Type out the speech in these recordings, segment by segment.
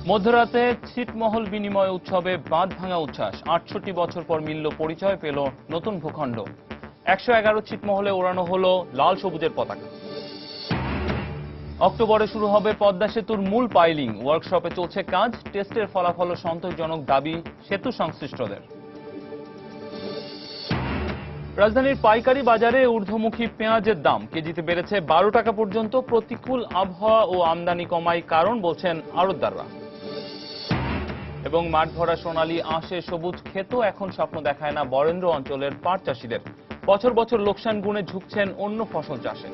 মধ্যরাতে ছিটমহল বিনিময় উৎসবে বাঁধ ভাঙা উচ্ছ্বাস। ৬৮ বছর পর মিলল পরিচয়, পেল নতুন ভূখণ্ড। ১১১ ছিটমহলে ওড়ানো হলো লাল সবুজের পতাকা। অক্টোবরে শুরু হবে পদ্মা সেতুর মূল পাইলিং। ওয়ার্কশপে চলছে কাজ। টেস্টের ফলাফল সন্তোষজনক দাবি সেতু সংশ্লিষ্টদের। রাজধানীর পাইকারি বাজারে ঊর্ধ্বমুখী পেঁয়াজের দাম কেজিতে বেড়েছে ১২ টাকা পর্যন্ত। প্রতিকূল আবহাওয়া ও আমদানি কমায় কারণ বলছেন আড়তদাররা। এবং মাঠ ভরা সোনালী আঁশে সবুজ ক্ষেত এখন স্বপ্ন দেখায় না বরেন্দ্র অঞ্চলের পাট চাষিদের। বছর বছর লোকসান গুণে ঝুঁকছেন অন্য ফসল চাষে।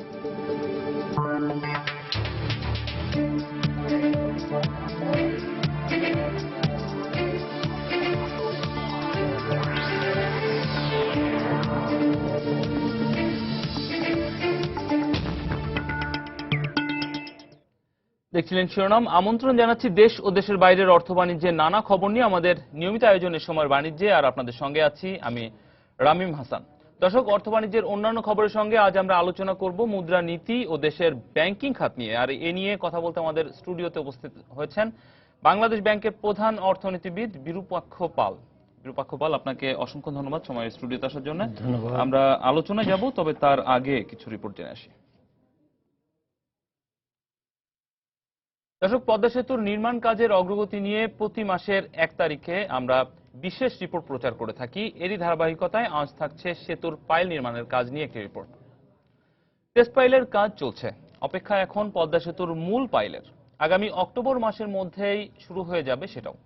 দেখছিলেন শিরোনাম। আমন্ত্রণ জানাচ্ছি দেশ ও দেশের বাইরের অর্থ বাণিজ্যের নানা খবর নিয়ে আমাদের নিয়মিত আয়োজনের সময় বাণিজ্যে, আর আপনাদের সঙ্গে আছি আমি রামিম হাসান। দর্শক, অর্থ বাণিজ্যের অন্যান্য খবরের সঙ্গে আজ আমরা আলোচনা করব মুদ্রা নীতি ও দেশের ব্যাংকিং খাত নিয়ে। আর এ নিয়ে কথা বলতে আমাদের স্টুডিওতে উপস্থিত হয়েছেন বাংলাদেশ ব্যাংকের প্রধান অর্থনীতিবিদ বিরূপাক্ষ পাল। বিরূপাক্ষ পাল, আপনাকে অসংখ্য ধন্যবাদ সময় স্টুডিওতে আসার জন্য। আমরা আলোচনায় যাব, তবে তার আগে কিছু রিপোর্ট জেনে আসি। দর্শক, পদ্মা সেতুর নির্মাণ কাজের অগ্রগতি নিয়ে প্রতি মাসের ১ তারিখে আমরা বিশেষ রিপোর্ট প্রচার করে থাকি। এরই ধারাবাহিকতায় আজ থাকছে সেতুর পাইল নির্মাণের কাজ নিয়ে একটি রিপোর্ট। টেস্ট পাইলের কাজ চলছে, অপেক্ষা এখন পদ্মা সেতুর মূল পাইলের। আগামী অক্টোবর মাসের মধ্যেই শুরু হয়ে যাবে সেটাও।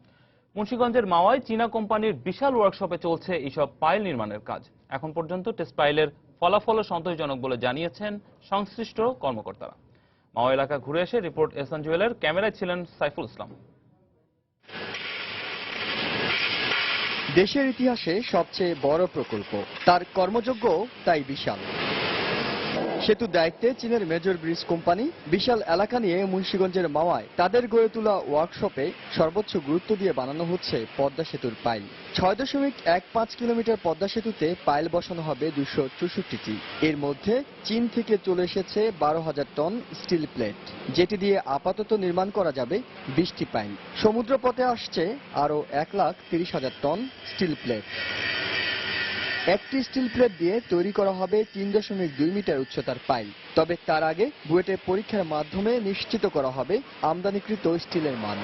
মুন্সিগঞ্জের মাওয়ায় চীনা কোম্পানির বিশাল ওয়ার্কশপে চলছে এইসব পাইল নির্মাণের কাজ। এখন পর্যন্ত টেস্ট পাইলের ফলাফল সন্তোষজনক বলে জানিয়েছেন সংশ্লিষ্ট কর্মকর্তারা। মাওয়া এলাকা ঘুরে এসে রিপোর্ট এহসান জুয়েলের, ক্যামেরায় ছিলেন সাইফুল ইসলাম। দেশের ইতিহাসে সবচেয়ে বড় প্রকল্প, তার কর্মযজ্ঞ তাই বিশাল। সেতুর দায়িত্বে চীনের মেজর ব্রিজ কোম্পানি। বিশাল এলাকা নিয়ে মুন্সিগঞ্জের মাওয়ায় তাদের গড়ে তোলা ওয়ার্কশপে সর্বোচ্চ গুরুত্ব দিয়ে বানানো হচ্ছে পদ্মা সেতুর পাইল। ৬.১৫ কিলোমিটার পদ্মা সেতুতে পাইল বসানো হবে ২৬৪টি। এর মধ্যে চীন থেকে চলে এসেছে ১২,০০০ টন স্টিল প্লেট, যেটি দিয়ে আপাতত নির্মাণ করা যাবে ২০টি পাইল। সমুদ্রপথে আসছে আরও ১,৩০,০০০ টন স্টিল প্লেট। একটি স্টিল প্লেট দিয়ে তৈরি করা হবে ৩.২ মিটার উচ্চতার পাইল। তবে তার আগে বুয়েটে পরীক্ষার মাধ্যমে নিশ্চিত করা হবে আমদানিকৃত স্টিলের মান।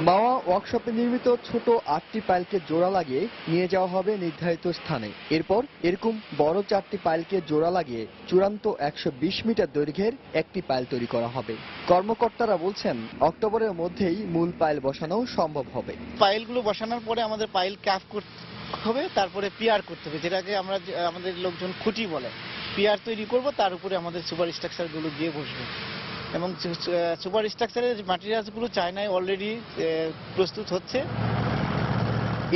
মাওয়া ওয়ার্কশপে নির্মিত ছোট ৮টি পাইলকে জোড়া লাগিয়ে নিয়ে যাওয়া হবে নির্ধারিত স্থানে। এরপর এরকম বড় ৪টি পাইলকে জোড়া লাগিয়ে চূড়ান্ত ১২০ মিটার দৈর্ঘ্যের একটি পাইল তৈরি করা হবে। কর্মকর্তারা বলছেন অক্টোবরের মধ্যেই মূল পাইল বসানো সম্ভব হবে। পাইলগুলো বসানোর পরে আমাদের পাইল ক্যাপ করতে হবে, তারপরে পিয়ার করতে হবে, যেটাকে আমরা আমাদের লোকজন খুঁটি বলে। পিয়ার তৈরি করব, তার উপরে আমাদের সুপার স্ট্রাকচারগুলো দিয়ে বসবে। এবং সুপার স্ট্রাকচারের ম্যাটেরিয়ালসগুলো চায়নায় অলরেডি প্রস্তুত হচ্ছে।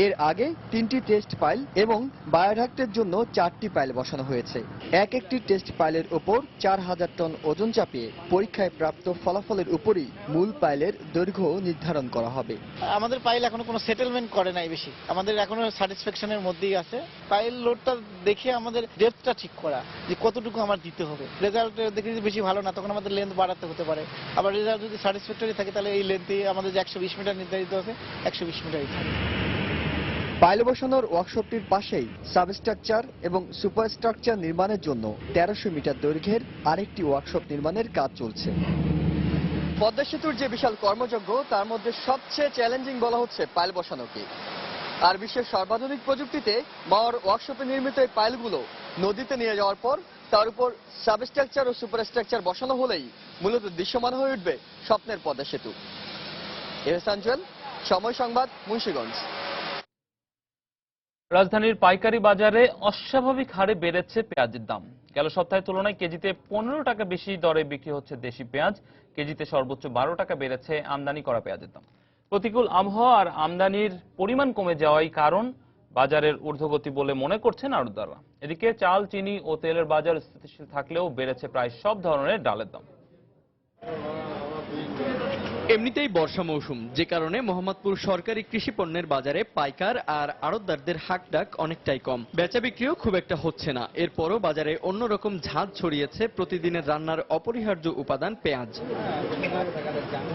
এর আগে 3টি টেস্ট পাইল এবং বায়োডাক্টের জন্য 4টি পাইল বসানো হয়েছে। এক একটি টেস্ট পাইলের উপর ৪,০০০ টন ওজন চাপিয়ে পরীক্ষায় প্রাপ্ত ফলাফলের উপরই মূল পাইলের দৈর্ঘ্য নির্ধারণ করা হবে। আমাদের পাইল এখনো কোনো সেটেলমেন্ট করে নাই বেশি, আমাদের এখনো স্যাটিসফ্যাকশনের মধ্যেই আছে। পাইল লোডটা দেখে আমাদের ডেপথটা ঠিক করা, যে কতটুকু আমার দিতে হবে। রেজাল্ট দেখে যদি বেশি ভালো না, তখন আমাদের লেন্থ বাড়াতে হতে পারে। আবার রেজাল্ট যদি স্যাটিসফ্যাক্টরি থাকে, তাহলে এই লেন্থে আমাদের যে ১২০ মিটার নির্ধারিত হবে, ১২০ মিটারই থাকে। পাইল বসানোর ওয়ার্কশপটির পাশেই সাবস্ট্রাকচার এবং সুপারস্ট্রাকচার নির্মাণের জন্য ১৩০০ মিটার দৈর্ঘ্যের আরেকটি ওয়ার্কশপ নির্মাণের কাজ চলছে। পদ্মা সেতুর যে বিশাল কর্মযজ্ঞ, তার মধ্যে সবচেয়ে চ্যালেঞ্জিং বলা হচ্ছে পাইল বসানোকে। আর বিশ্বের সর্বাধুনিক প্রযুক্তিতে মাওয়ার ওয়ার্কশপে নির্মিত এই পাইলগুলো নদীতে নিয়ে যাওয়ার পর তার উপর সাবস্ট্রাকচার ও সুপারস্ট্রাকচার বসানো হলেই মূলত দৃশ্যমান হয়ে উঠবে স্বপ্নের পদ্মা সেতু। এহসান জুয়েল, সময় সংবাদ, মুন্সিগঞ্জ। রাজধানীর পাইকারি বাজারে অস্বাভাবিক হারে বেড়েছে পেঁয়াজের দাম। গেল সপ্তাহের তুলনায় কেজিতে ১৫ টাকা বেশি দরে বিক্রি হচ্ছে দেশি পেঁয়াজ। কেজিতে সর্বোচ্চ ১২ টাকা বেড়েছে আমদানি করা পেঁয়াজের দাম। প্রতিকূল আবহাওয়া আর আমদানির পরিমাণ কমে যাওয়াই কারণ বাজারের ঊর্ধ্বগতি বলে মনে করছেন আড়তদাররা। এদিকে চাল, চিনি ও তেলের বাজার স্থিতিশীল থাকলেও বেড়েছে প্রায় সব ধরনের ডালের দাম। এমনিতেই বর্ষা মৌসুম, যে কারণে মোহাম্মদপুর সরকারি কৃষি পণ্যের বাজারে পাইকার আর আড়তদারদের হাকডাক অনেকটাই কম। বেচা বিক্রিও খুব একটা হচ্ছে না। এরপরও বাজারে অন্যরকম ঝাঁজ ছড়িয়েছে প্রতিদিনের রান্নার অপরিহার্য উপাদান পেঁয়াজ।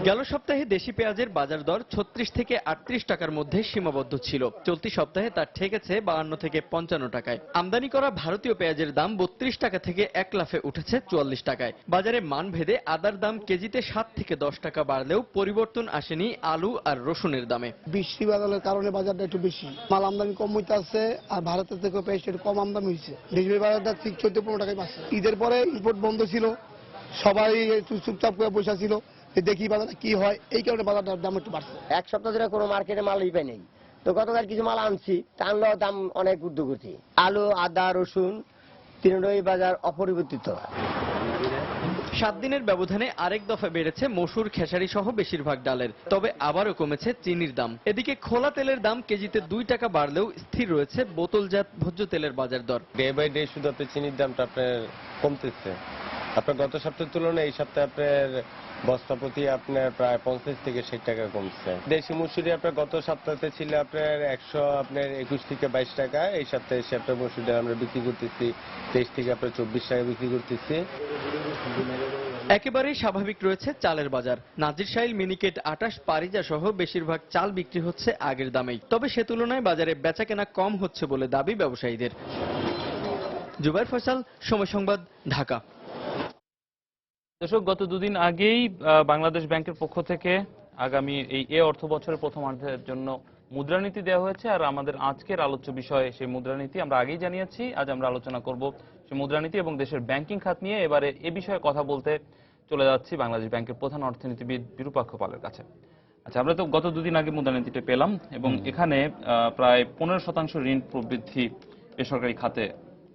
গেল সপ্তাহে দেশি পেঁয়াজের বাজার দর 36 থেকে 38 টাকার মধ্যে সীমাবদ্ধ ছিল। চলতি সপ্তাহে তা ঠেকেছে 52 থেকে 55 টাকায়। আমদানি করা ভারতীয় পেঁয়াজের দাম 32 টাকা থেকে এক লাফে উঠেছে 44 টাকায়। বাজারে মানভেদে আদার দাম কেজিতে 7 থেকে 10 টাকা বাড়লেও পরিবর্তন আসেনি আলু আর রসুনের দামে। বৃষ্টি বাদলের কারণে বাজারটা একটু বেশি, মাল আমদানি কম হইতে আছে, আর ভারতের থেকে পেঁয়াজটা একটু কম আমদানি হয়েছে। দেশের বাজারটা ঠিক 14-15 টাকায় পাচ্ছে। ঈদের পরে ইম্পোর্ট বন্ধ ছিল, সবাই একটু চুপচাপ করে বসে ছিল, দেখি বাজারটা কি হয়, এই কারণে বাজারটার দাম একটু বাড়ছে। এক সপ্তাহ ধরে কোনো মার্কেটে মালই পাই নাই, তো গতকাল কিছু মাল আনছি, টানলেও দাম অনেক ঊর্ধ্বগতি। আলু, আদা, রসুন তিনটাই বাজার অপরিবর্তিত। 7 দিনের ব্যবধানে আরেক দফা বেড়েছে মসুর, খেসারি সহ বেশিরভাগ ডালের। তবে আবারও কমেছে চিনির দাম। এদিকে খোলা তেলের দাম কেজিতে 2 টাকা বাড়লেও স্থির রয়েছে বোতলজাত ভোজ্য তেলের বাজার দর। ডে বাই ডে শুধু আপনার চিনির দামটা আপনার কমতেছে। আপনার গত সপ্তাহের তুলনায় এই সপ্তাহে আপনার বস্তা প্রতি আপনার প্রায় 50 থেকে 60 টাকা কমছে। দেশি মুসুরি আপনার গত সপ্তাহে ছিল আপনার 121 থেকে 22 টাকা। এই সপ্তাহে এসে আপনার মুসুরি আমরা বিক্রি করতেছি 23 থেকে আপনার 24 টাকা বিক্রি করতেছি। একেবারেই স্বাভাবিক রয়েছে চালের বাজার। নাজিরশাইল, মিনিকেট, আটাশ, পারিজা সহ বেশিরভাগ চাল বিক্রি হচ্ছে আগের দামেই। তবে সে তুলনায় বাজারে বেচাকেনা কম হচ্ছে বলে দাবি ব্যবসায়ীদের। জুবাইর ফয়সাল, সময় সংবাদ, ঢাকা। দর্শক, গত দুদিন আগেই বাংলাদেশ ব্যাংকের পক্ষ থেকে আগামী এই অর্থ বছরের প্রথমার্ধের জন্য মুদ্রানীতি দেওয়া হয়েছে। আর আমাদের আজকের আলোচ্য বিষয় সেই মুদ্রানীতি। আমরা আগেই জানিয়েছি আজ আমরা আলোচনা করব সেই মুদ্রানীতি এবং দেশের ব্যাংকিং খাত নিয়ে। এবারে এ বিষয়ে কথা বলতে চলে যাচ্ছি বাংলাদেশ ব্যাংকের প্রধান অর্থনীতিবিদ বিরূপাক্ষ পালের কাছে। আচ্ছা, আমরা তো গত দুদিন আগে মুদ্রানীতিটা পেলাম এবং এখানে প্রায় 15% ঋণ প্রবৃদ্ধি বেসরকারি খাতে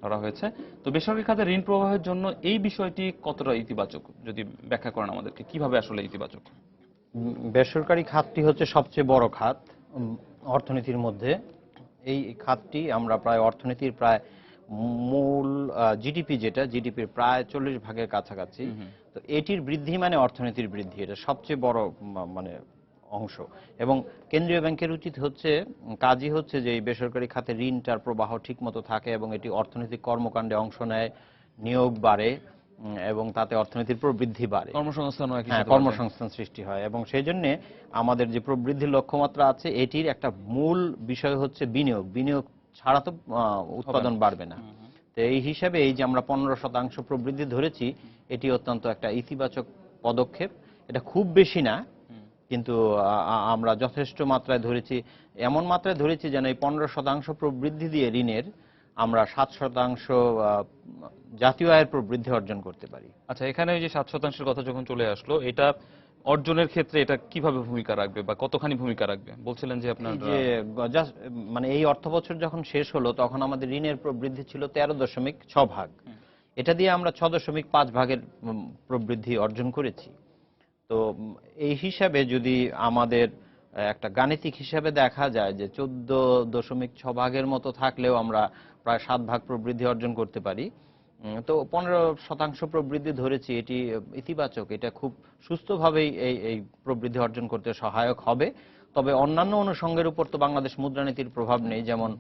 ধরা হয়েছে। তো বেসরকারি খাতে ঋণ প্রবাহের জন্য এই বিষয়টি কতটা ইতিবাচক, যদি ব্যাখ্যা করেন আমাদেরকে, কিভাবে আসলে ইতিবাচক? বেসরকারি খাতটি হচ্ছে সবচেয়ে বড় খাত অর্থনীতির মধ্যে। এই খাতটি আমরা প্রায় অর্থনীতির প্রায় মূল জিডিপি, যেটা জিডিপির প্রায় 40 ভাগের কাছাকাছি। তো এটির বৃদ্ধি মানে অর্থনীতির বৃদ্ধি, এটা সবচেয়ে বড় মানে অংশ। এবং কেন্দ্রীয় ব্যাংকের উচিত হচ্ছে, কাজই হচ্ছে যে এই বেসরকারি খাতে ঋণটার প্রবাহ ঠিক মতো থাকে এবং এটি অর্থনৈতিক কর্মকাণ্ডে অংশ নেয়, নিয়োগ বাড়ে এবং তাতে অর্থনীতির প্রবৃদ্ধি বাড়ে, কর্মসংস্থান সৃষ্টি হয়। এবং সেই জন্য আমাদের যে প্রবৃদ্ধির লক্ষ্যমাত্রা আছে এটির একটা মূল বিষয় হচ্ছে বিনিয়োগ। বিনিয়োগ ছাড়া তো উৎপাদন বাড়বে না। তো এই হিসাবে এই যে আমরা 15% প্রবৃদ্ধি ধরেছি, এটি অত্যন্ত একটা ইতিবাচক পদক্ষেপ। এটা খুব বেশি না, কিন্তু আমরা যথেষ্ট মাত্রায় ধরেছি। এমন মাত্রায় ধরেছি যেন এই 15% প্রবৃদ্ধি দিয়ে ঋণের আমরা 7% জাতীয় আয়ের প্রবৃদ্ধি অর্জন করতে পারি। আচ্ছা, এখানে ওই যে 7%-এর কথা যখন চলে আসলো, এটা অর্জনের ক্ষেত্রে এটা কিভাবে ভূমিকা রাখবে বা কতখানি ভূমিকা রাখবে বলছিলেন যে আপনার যে মানে এই অর্থবছর যখন শেষ হলো তখন আমাদের ঋণের প্রবৃদ্ধি ছিল 13.6 ভাগ। এটা দিয়ে আমরা 6.5 ভাগের প্রবৃদ্ধি অর্জন করেছি। তো এই হিসাবে যদি আমাদের একটা গাণিতিক হিসাবে দেখা যায় যে 14.6 ভাগের মতো থাকলেও আমরা প্রায় 7 ভাগ প্রবৃদ্ধি অর্জন করতে পারি। তো 15% প্রবৃদ্ধি ধরেছি, এটি ইতিবাচক। এটা খুব সুস্থভাবেই এই প্রবৃদ্ধি অর্জন করতে সহায়ক হবে। তবে অন্যান্য অনুষঙ্গের উপর তো বাংলাদেশ মুদ্রানীতির প্রভাব নেই, যেমন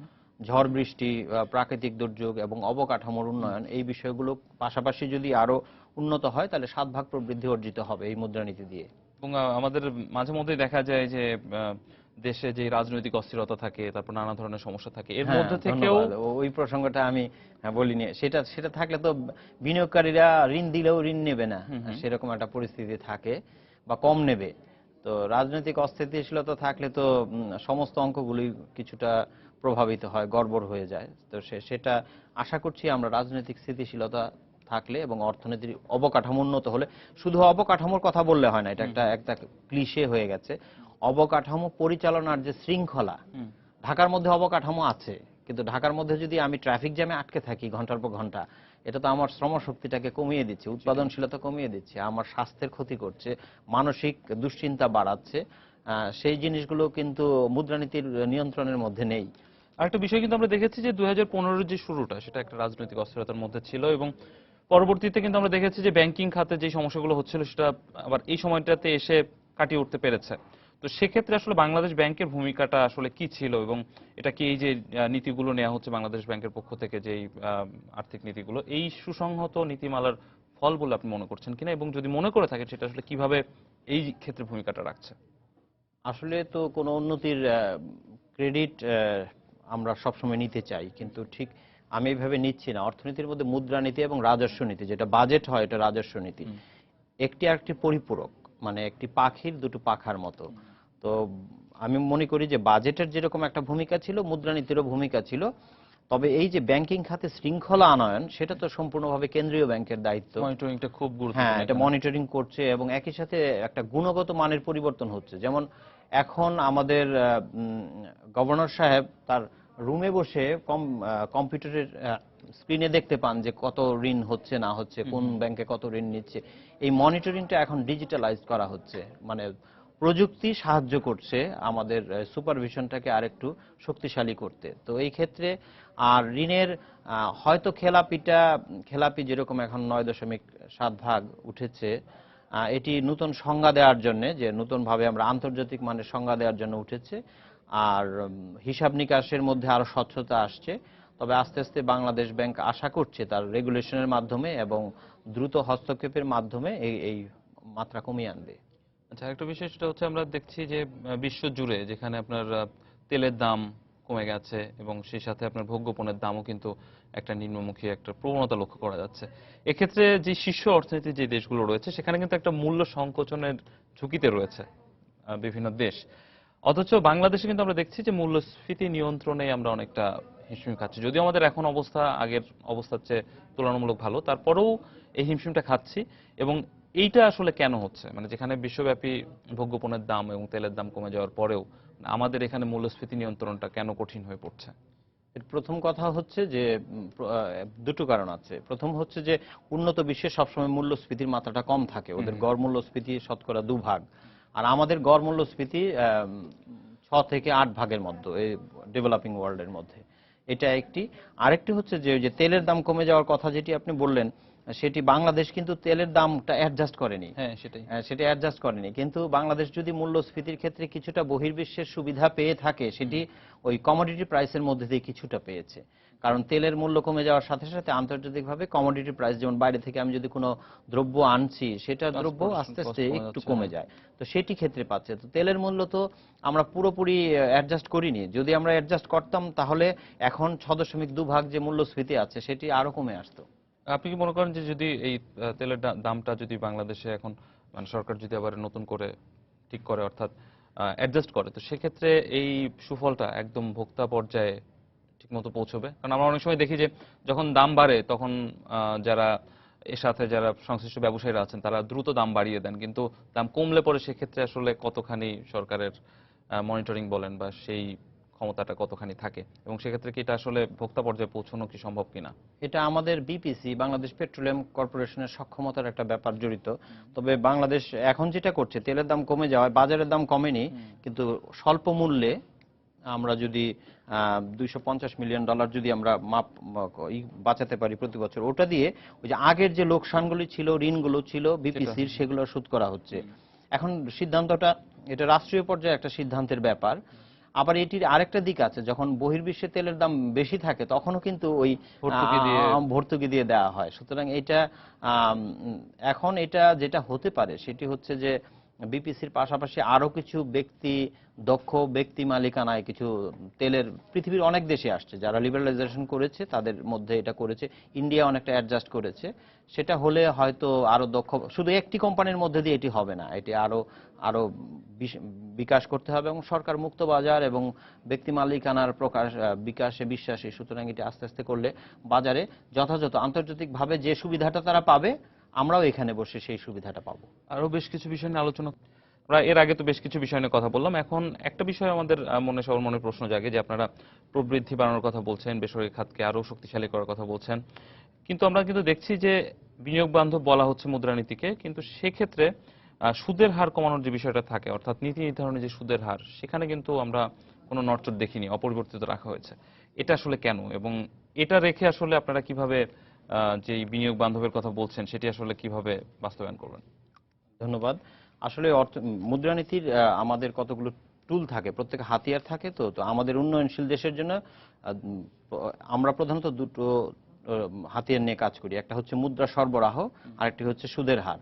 ঝড় বৃষ্টি, প্রাকৃতিক দুর্যোগ এবং অবকাঠামোর উন্নয়ন। এই বিষয়গুলো পাশাপাশি যদি আরো উন্নত হয় তাহলে 7 ভাগ প্রবৃদ্ধি অর্জিত হবে এই মুদ্রানীতি দিয়ে। এবং আমাদের মাঝে মধ্যে দেখা যায় যে দেশে যে রাজনৈতিক অস্থিরতা থাকে, তারপর নানা ধরনের সমস্যা থাকে, এর মধ্যে থেকেও ওই প্রসঙ্গটা আমি বলিনি। সেটা থাকলে তো বিনিয়োগকারীরা ঋণ দিলেও ঋণ নেবে না, সেরকম একটা পরিস্থিতি থাকে বা কম নেবে। তো রাজনৈতিক অস্থিতিশীলতা থাকলে তো সমস্ত অঙ্কগুলি কিছুটা প্রভাবিত হয়, গড়বড় হয়ে যায়। তো সেটা আশা করছি আমরা রাজনৈতিক স্থিতিশীলতা থাকলে এবং অর্থনীতির অবকাঠামো উন্নত হলে, শুধু অবকাঠামোর কথা বললে হয় না, এটা একটা ক্লিশে হয়ে গেছে। অবকাঠামো পরিচালনার যে শৃঙ্খলা, ঢাকার মধ্যে অবকাঠামো আছে, কিন্তু ঢাকার মধ্যে যদি আমি ট্রাফিক জ্যামে আটকে থাকি ঘন্টার পর ঘন্টা, এটা তো আমার শ্রমশক্তিটাকে কমিয়ে দিচ্ছে, উৎপাদনশীলতা কমিয়ে দিচ্ছে, আমার স্বাস্থ্যের ক্ষতি করছে, মানসিক দুশ্চিন্তা বাড়াচ্ছে। সেই জিনিসগুলো কিন্তু মুদ্রানীতির নিয়ন্ত্রণের মধ্যে নেই। আরেকটা বিষয় কিন্তু আমরা দেখেছি যে 2015 যে শুরুটা, সেটা একটা রাজনৈতিক অস্থিরতার মধ্যে ছিল এবং পরবর্তীতে কিন্তু আমরা দেখেছি যে ব্যাংকিং খাতে যে সমস্যাগুলো হচ্ছিল সেটা আবার এই সময়টাতে এসে কাটিয়ে উঠতে পেরেছে। তো সেক্ষেত্রে আসলে বাংলাদেশ ব্যাংকের ভূমিকাটা আসলে কি ছিল, এবং এটা কি এই যে নীতিগুলো নেওয়া হচ্ছে বাংলাদেশ ব্যাংকের পক্ষ থেকে, যে আর্থিক নীতিগুলো, এই সুসংহত নীতিমালার ফল বলে আপনি মনে করছেন কিনা, এবং যদি মনে করে থাকেন সেটা আসলে কিভাবে এই ক্ষেত্রে ভূমিকাটা রাখছে? আসলে তো কোনো উন্নতির ক্রেডিট আমরা সবসময় নিতে চাই, কিন্তু ঠিক আমি এইভাবে নিচ্ছি না। অর্থনীতির মধ্যে মুদ্রানীতি এবং রাজস্ব নীতি, যেটা বাজেট হয় এটা রাজস্ব নীতি, একটি আরেকটি পরিপূরক, মানে একটি পাখির দুটো পাখার মতো। তো আমি মনে করি যে বাজেটের যেরকম একটা ভূমিকা ছিল, মুদ্রানীতিরও ভূমিকা ছিল। তবে এই যে ব্যাংকিং খাতে শৃঙ্খলা আনয়ন, সেটা তো সম্পূর্ণভাবে কেন্দ্রীয় ব্যাংকের দায়িত্ব। মনিটরিংটা খুব হ্যাঁ, গুরুত্বপূর্ণ এটা এখানে। মনিটরিং করছে এবং একই সাথে একটা গুণগত মানের পরিবর্তন হচ্ছে। যেমন এখন আমাদের গভর্নর সাহেব তার রুমে বসে কম্পিউটারের স্ক্রিনে দেখতে পান যে কত ঋণ হচ্ছে না হচ্ছে, কোন ব্যাংকে কত ঋণ নিচ্ছে। এই মনিটরিংটা এখন ডিজিটালাইজ করা হচ্ছে, মানে প্রযুক্তি সাহায্য করছে আমাদের সুপারভিশনটাকে আরেকটু শক্তিশালী করতে। তো এই ক্ষেত্রে আর ঋণের হয়তো খেলাপি যেরকম এখন 9.7 ভাগ উঠেছে, এটি নতুন সংজ্ঞা দেওয়ার জন্য, যে নতুনভাবে আমরা আন্তর্জাতিক মানের সংজ্ঞা দেওয়ার জন্য উঠেছে। আর হিসাব নিকাশের মধ্যে আরো স্বচ্ছতা আসছে। তবে আস্তে আস্তে বাংলাদেশ ব্যাংক আশা করছে তার রেগুলেশনের মাধ্যমে এবং দ্রুত হস্তক্ষেপের মাধ্যমে এই মাত্রা কমিয়ে আনবে। আচ্ছা, একটা বিষয় সেটা হচ্ছে আমরা দেখছি যে বিশ্ব জুড়ে যেখানে আপনার তেলের দাম কমে গেছে এবং সেই সাথে আপনার ভোগ্যপণ্যের দামও কিন্তু একটা নিম্নমুখী একটা প্রবণতা লক্ষ্য করা যাচ্ছে। এক্ষেত্রে যে শীর্ষ অর্থনীতির যে দেশগুলো রয়েছে সেখানে কিন্তু একটা মূল্য সংকোচনের ঝুঁকিতে রয়েছে বিভিন্ন দেশ। অথচ বাংলাদেশে কিন্তু আমরা দেখছি যে মূল্যস্ফীতি নিয়ন্ত্রণে আমরা অনেকটা হিমশিম খাচ্ছি, যদিও আমাদের এখন অবস্থা আগের অবস্থার চেয়ে তুলনামূলক ভালো, তারপরেও এই হিমশিমটা খাচ্ছি। এবং এইটা আসলে কেন হচ্ছে, মানে যেখানে বিশ্বব্যাপী ভোগ্যপণ্যের দাম এবং তেলের দাম কমে যাওয়ার পরেও আমাদের এখানে মূল্যস্ফীতি নিয়ন্ত্রণটা কেন কঠিন হয়ে পড়ছে? এর প্রথম কথা হচ্ছে যে দুটো কারণ আছে। প্রথম হচ্ছে যে উন্নত বিশ্বে সবসময় মূল্যস্ফীতির মাত্রাটা কম থাকে, ওদের গড় মূল্যস্ফীতি শতকরা 2 ভাগ, আর আমাদের গড় মূল্যস্ফীতি 6 থেকে 8 ভাগের মধ্যে এই ডেভেলপিং ওয়ার্ল্ডের মধ্যে। এটা একটি। আরেকটি হচ্ছে যে ওই যে তেলের দাম কমে যাওয়ার কথা যেটি আপনি বললেন, সেটি বাংলাদেশ কিন্তু তেলের দামটা অ্যাডজাস্ট করেনি। হ্যাঁ, সেটাই। সেটা অ্যাডজাস্ট করেনি, কিন্তু বাংলাদেশ যদি মূল্যস্ফীতির ক্ষেত্রে কিছুটা বহির্বিশ্বের সুবিধা পেয়ে থাকে, সেটি ওই কমোডিটি প্রাইসের মধ্যে দিয়ে কিছুটা পেয়েছে। কারণ তেলের মূল্য কমে যাওয়ার সাথে সাথে আন্তর্জাতিকভাবে কমোডিটি প্রাইস, যেমন বাইরে থেকে আমি যদি কোনো দ্রব্য আনছি, সেটা দ্রব্য আস্তে আস্তে একটু কমে যায়, তো সেটি ক্ষেত্রে পাচ্ছে। তো তেলের মূল্য তো আমরা পুরোপুরি অ্যাডজাস্ট করিনি। যদি আমরা অ্যাডজাস্ট করতাম তাহলে এখন 6.2 ভাগ যে মূল্যস্ফীতি আছে সেটি আরো কমে আসতো। আপনি কি মনে করেন যে যদি এই তেলের দামটা যদি বাংলাদেশে এখন মানে সরকার যদি আবার নতুন করে ঠিক করে, অর্থাৎ অ্যাডজাস্ট করে, তো সেক্ষেত্রে এই সুফলটা একদম ভোক্তা পর্যায়ে ঠিকমতো পৌঁছবে? কারণ আমরা অনেক সময় দেখি যে যখন দাম বাড়ে তখন যারা এর সাথে যারা সংশ্লিষ্ট ব্যবসায়ীরা আছেন তারা দ্রুত দাম বাড়িয়ে দেন, কিন্তু দাম কমলে পরে সেক্ষেত্রে আসলে কতখানি সরকারের মনিটরিং বলেন বা সেই ক্ষমতাটা কতখানি থাকে, এবং সেক্ষেত্রে কি এটা আসলে ভোক্তা পর্যায়ে পৌঁছানো কি সম্ভব কিনা? এটা আমাদের বিপিসি, বাংলাদেশ পেট্রোলিয়াম কর্পোরেশনের সক্ষমতার একটা ব্যাপার জড়িত। তবে বাংলাদেশ এখন যেটা করছে, তেলের দাম কমে যাওয়ায় বাজারের দাম কমেনি, কিন্তু স্বল্প মূল্যে আমরা যদি $250 মিলিয়ন যদি আমরা বাঁচাতে পারি প্রতি বছর, ওটা দিয়ে ওই যে আগের যে লোকসানগুলি ছিল, ঋণগুলো ছিল বিপিসির, সেগুলো শোধ করা হচ্ছে। এখন সিদ্ধান্তটা এটা রাষ্ট্রীয় পর্যায়ে একটা সিদ্ধান্তের ব্যাপার। আবার এটির আরেকটা দিক আছে, যখন বহির্বিশ্বে তেলের দাম বেশি থাকে তখনও কিন্তু ওই ভর্তুকি দিয়ে দেওয়া হয়। সুতরাং এটা এখন এটা যেটা হতে পারে সেটি হচ্ছে যে বিপিসির পাশাপাশি আরো কিছু দক্ষ ব্যক্তি মালিকানায় কিছু তেলের পৃথিবীর অনেক দেশে আসছে, যারা লিবারালাইজেশন করেছে তাদের মধ্যে এটা করেছে। ইন্ডিয়া অনেকটা অ্যাডজাস্ট করেছে। সেটা হলে হয়তো আরো দক্ষ, শুধু একটি কোম্পানির মধ্যে দিয়ে এটি হবে না, এটি আরো বিকাশ করতে হবে, এবং সরকার মুক্ত বাজার এবং ব্যক্তি মালিকানার বিকাশে বিশ্বাসী। সুতরাং এটি আস্তে আস্তে করলে বাজারে যথাযথ আন্তর্জাতিকভাবে যে সুবিধাটা তারা পাবে, আমরাও এখানে বসে সেই সুবিধাটা পাবো। আরো বেশ কিছু বিষয় নিয়ে আলোচনা, আমরা এর আগে তো বেশ কিছু বিষয় নিয়ে কথা বললাম। এখন একটা বিষয় আমাদের সবার মনে প্রশ্ন জাগে যে আপনারা প্রবৃদ্ধি বাড়ানোর কথা বলছেন, বেসরকারি খাতকে আরো শক্তিশালী করার কথা বলছেন, কিন্তু আমরা কিন্তু দেখছি যে বিনিয়োগ বান্ধব বলা হচ্ছে মুদ্রানীতিকে, কিন্তু সেক্ষেত্রে সুদের হার কমানোর যে বিষয়টা থাকে, অর্থাৎ নীতি নির্ধারণে যে সুদের হার, সেখানে কিন্তু আমরা কোনো নড়চড় দেখিনি, অপরিবর্তিত রাখা হয়েছে। এটা আসলে কেন, এবং এটা রেখে আসলে আপনারা কিভাবে যে বিনিয়োগ বান্ধবের কথা বলছেন সেটি আসলে কিভাবে বাস্তবায়ন করবেন? ধন্যবাদ। আসলে মুদ্রানীতির আমাদের কতগুলো টুল থাকে, প্রত্যেক হাতিয়ার থাকে। তো তো আমাদের উন্নয়নশীল দেশের জন্য আমরা প্রধানত দুটো হাতিয়ার নিয়ে কাজ করি। একটা হচ্ছে মুদ্রা সরবরাহ, আরেকটি হচ্ছে সুদের হার।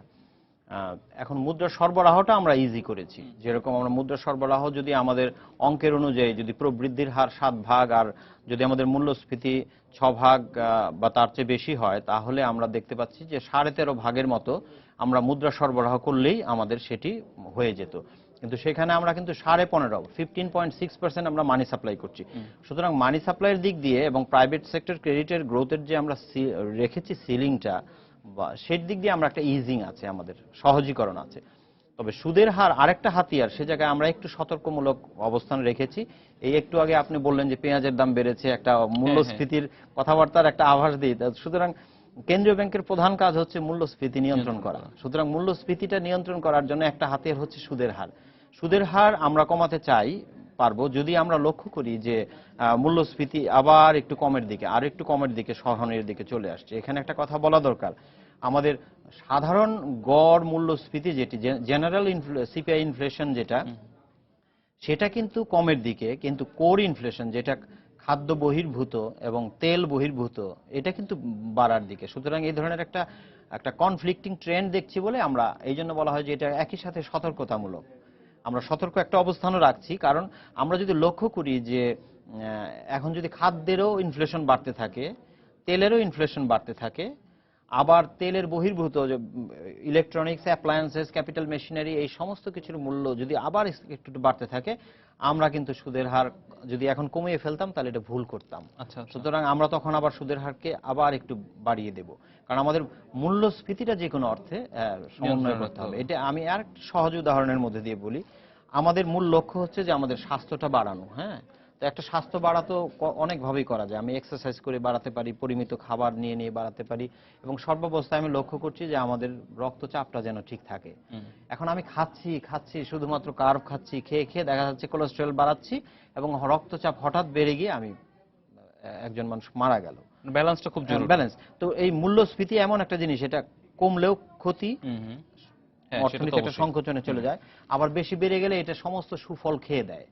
এখন মুদ্রা সরবরাহটা আমরা ইজি করেছি। যেরকম আমরা মুদ্রা সরবরাহ যদি আমাদের অঙ্কের অনুযায়ী যদি প্রবৃদ্ধির হার 7 ভাগ আর যদি আমাদের মূল্যস্ফীতি 6 ভাগ বা তার চেয়ে বেশি হয়, তাহলে আমরা দেখতে পাচ্ছি যে 13.5 ভাগের মতো আমরা মুদ্রা সরবরাহ করলেই আমাদের সেটি হয়ে যেত। কিন্তু সেখানে আমরা কিন্তু 15.6% আমরা মানি সাপ্লাই করছি। সুতরাং মানি সাপ্লাইয়ের দিক দিয়ে এবং প্রাইভেট সেক্টর ক্রেডিটের গ্রোথের যে আমরা রেখেছি সিলিংটা, বা সেই দিক দিয়ে আমরা একটা ইজিং আছে, আমাদের সহজীকরণ আছে। তবে সুদের হার আরেকটা হাতিয়ার, সে জায়গায় আমরা একটু সতর্কমূলক অবস্থান রেখেছি। এই একটু আগে আপনি বললেন যে পেঁয়াজের দাম বেড়েছে, একটা মূল্যস্ফীতির কথাবার্তার একটা আভাস দিই। সুতরাং কেন্দ্রীয় ব্যাংকের প্রধান কাজ হচ্ছে মূল্যস্ফীতি নিয়ন্ত্রণ করা। সুতরাং মূল্যস্ফীতিটা নিয়ন্ত্রণ করার জন্য একটা হাতিয়ার হচ্ছে সুদের হার। সুদের হার আমরা কমাতে চাই, পারবো যদি আমরা লক্ষ্য করি যে মূল্যস্ফীতি আবার একটু কমের দিকে, আর একটু কমের দিকে, সহনের দিকে চলে আসছে। এখানে একটা কথা বলা দরকার, আমাদের সাধারণ গড় মূল্যস্ফীতি যেটি জেনারেল সিপিআই ইনফ্লেশন যেটা, সেটা কিন্তু কমের দিকে, কিন্তু কোর ইনফ্লেশন যেটা খাদ্য বহির্ভূত এবং তেল বহির্ভূত, এটা কিন্তু বাড়ার দিকে। সুতরাং এই ধরনের একটা কনফ্লিক্টিং ট্রেন্ড দেখছি বলে আমরা এই জন্য বলা হয় যে এটা একই সাথে সতর্কতামূলক। আমরা সতর্ক একটা অবস্থানও রাখছি, কারণ আমরা যদি লক্ষ্য করি যে এখন যদি খাদ্যেরও ইনফ্লেশন বাড়তে থাকে, তেলেরও ইনফ্লেশন বাড়তে থাকে, আবার তেলের বহির্ভূত ইলেকট্রনিক্স, অ্যাপ্লায়েন্সেস, ক্যাপিটাল মেশিনারি, এই সমস্ত কিছুর মূল্য যদি আবার একটু বাড়তে থাকে, আমরা কিন্তু সুদের হার যদি এখন কমিয়ে ফেলতাম তাহলে এটা ভুল করতাম। আচ্ছা, সুতরাং আমরা তখন আবার সুদের হারকে আবার একটু বাড়িয়ে দেব, কারণ আমাদের মূল্যস্ফীতিটা যে কোনো অর্থে সমন্বয় করতে হবে। এটা আমি আর একটা সহজ উদাহরণের মধ্যে দিয়ে বলি। আমাদের মূল লক্ষ্য হচ্ছে যে আমাদের স্বাস্থ্যটা বাড়ানো। হ্যাঁ, তো একটা স্বাস্থ্য বাড়াতো অনেকভাবেই করা যায়। আমি এক্সারসাইজ করে বাড়াতে পারি, পরিমিত খাবার নিয়ে নিয়ে বাড়াতে পারি, এবং সর্বাবস্থায় আমি লক্ষ্য করছি যে আমাদের রক্তচাপটা যেন ঠিক থাকে। এখন আমি খাচ্ছি শুধুমাত্র কার্ব খাচ্ছি, খেয়ে খেয়ে দেখা যাচ্ছে কোলেস্টেরল বাড়াচ্ছি এবং রক্তচাপ হঠাৎ বেড়ে গিয়ে আমি একজন মানুষ মারা গেল। ব্যালেন্সটা খুব জরুরি। ব্যালেন্স তো এই মূল্যস্ফীতি এমন একটা জিনিস, এটা কমলেও ক্ষতি, অর্থনীতি একটা সংকোচনে চলে যায়, আবার বেশি বেড়ে গেলে এটা সমস্ত সুফল খেয়ে দেয়।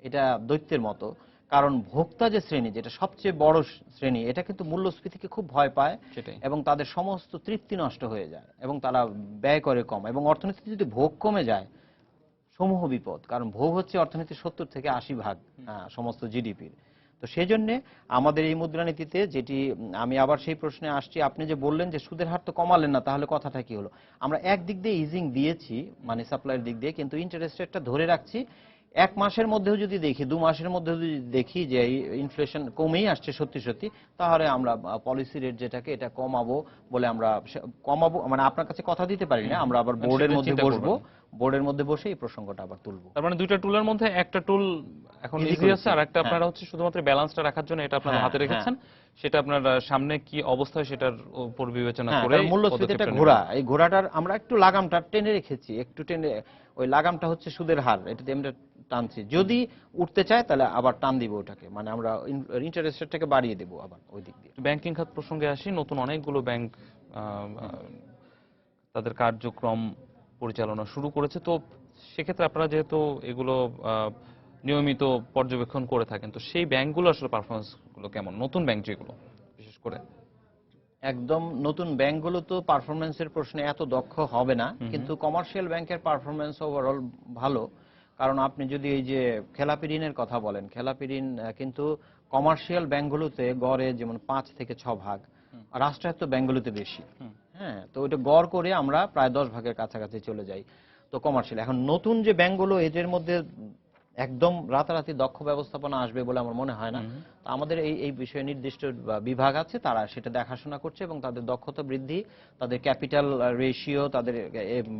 এটা দৈত্যের মতো। কারণ ভোক্তা যে শ্রেণী, যেটা সবচেয়ে বড় শ্রেণী, এটা কিন্তু মূল্যস্ফীতিকে খুব ভয় পায় এবং তাদের সমস্ত তৃপ্তি নষ্ট হয়ে যায় এবং তারা ব্যয় করে কম। এবং অর্থনীতিতে যদি ভোগ কমে যায়, সমূহ বিপদ। কারণ ভোগ হচ্ছে অর্থনীতির 70 থেকে 80 ভাগ সমস্ত জিডিপির। তো সেই জন্য আমাদের এই মুদ্রানীতিতে, যেটি আমি আবার সেই প্রশ্নে আসছি, আপনি যে বললেন যে সুদের হার তো কমালেন না, তাহলে কথাটা কি হলো? আমরা একদিক দিয়ে ইজিং দিয়েছি মানি সাপ্লাইয়ের দিক দিয়ে, কিন্তু ইন্টারেস্ট রেটটা ধরে রাখছি। 1 মাসের মধ্যেও যদি দেখি, 2 মাসের মধ্যেও যদি দেখি যে ইনফ্লেশন কমেই আসছে সত্যি সত্যি, তাহলে আমরা পলিসি রেট যেটাকে এটা কমাবো বলে আমরা কমাবো, মানে আপনার কাছে কথা দিতে পারি না, আমরা আবার বোর্ডের মধ্যে বসবো, বোর্ডের মধ্যে বসে এই প্রসঙ্গটা আবার তুলবো। তার মানে দুইটা টুলের মধ্যে একটা টুল এখন ইজি আছে, আর একটা আপনারা হচ্ছে শুধুমাত্র ব্যালেন্সটা রাখার জন্য এটা আপনারা হাতে রেখেছেন। সেটা আপনার সামনে কি অবস্থায় সেটার উপর বিবেচনা করে মূল্যস্ফীতিটা ঘোরা, এই ঘোরাটার আমরা একটু লাগামটা টেনে রেখেছি, একটু টেনে, ওই লাগামটা হচ্ছে সুদের হার, এটাতে আমরা টানছি। যদি উঠতে চায় তাহলে আবার টান দিব ওটাকে, মানে আমরা ইন্টারেস্ট রেটটাকে বাড়িয়ে দেব আবার ওই দিক দিয়ে। ব্যাংকিং খাত প্রসঙ্গে আসি। নতুন অনেকগুলো ব্যাংক তাদের কার্যক্রম পরিচালনা শুরু করেছে। তো সেক্ষেত্রে আপনারা যেহেতু এগুলো নিয়মিত পর্যবেক্ষণ করে থাকেন, তো সেই ব্যাংকগুলো আসলে পারফরমেন্স গুলো কেমন? নতুন ব্যাংক যেগুলো বিশেষ করে একদম নতুন ব্যাংকগুলো তো পারফরমেন্সের প্রশ্নে এত দক্ষ হবে না, কিন্তু কমার্শিয়াল ব্যাংকের পারফরমেন্স ওভারঅল ভালো। কারণ আপনি যদি এই যে খেলাপি ঋণের কথা বলেন, খেলাপি ঋণ কিন্তু কমার্শিয়াল ব্যাংকগুলোতে গড়ে যেমন 5 থেকে 6 ভাগ, রাষ্ট্রায়ত্ত ব্যাংকগুলোতে বেশি। হ্যাঁ, তো ওইটা গড় করে আমরা প্রায় 10 ভাগের কাছাকাছি চলে যাই। তো কমার্শিয়াল, এখন নতুন যে ব্যাংকগুলো, এদের মধ্যে একদম রাতারাতি দক্ষ ব্যবস্থাপনা আসবে বলে আমার মনে হয় না। তো আমাদের এই বিষয়ে নির্দিষ্ট বিভাগ আছে, তারা সেটা দেখাশোনা করছে এবং তাদের দক্ষতা বৃদ্ধি, তাদের ক্যাপিটাল রেশিও, তাদের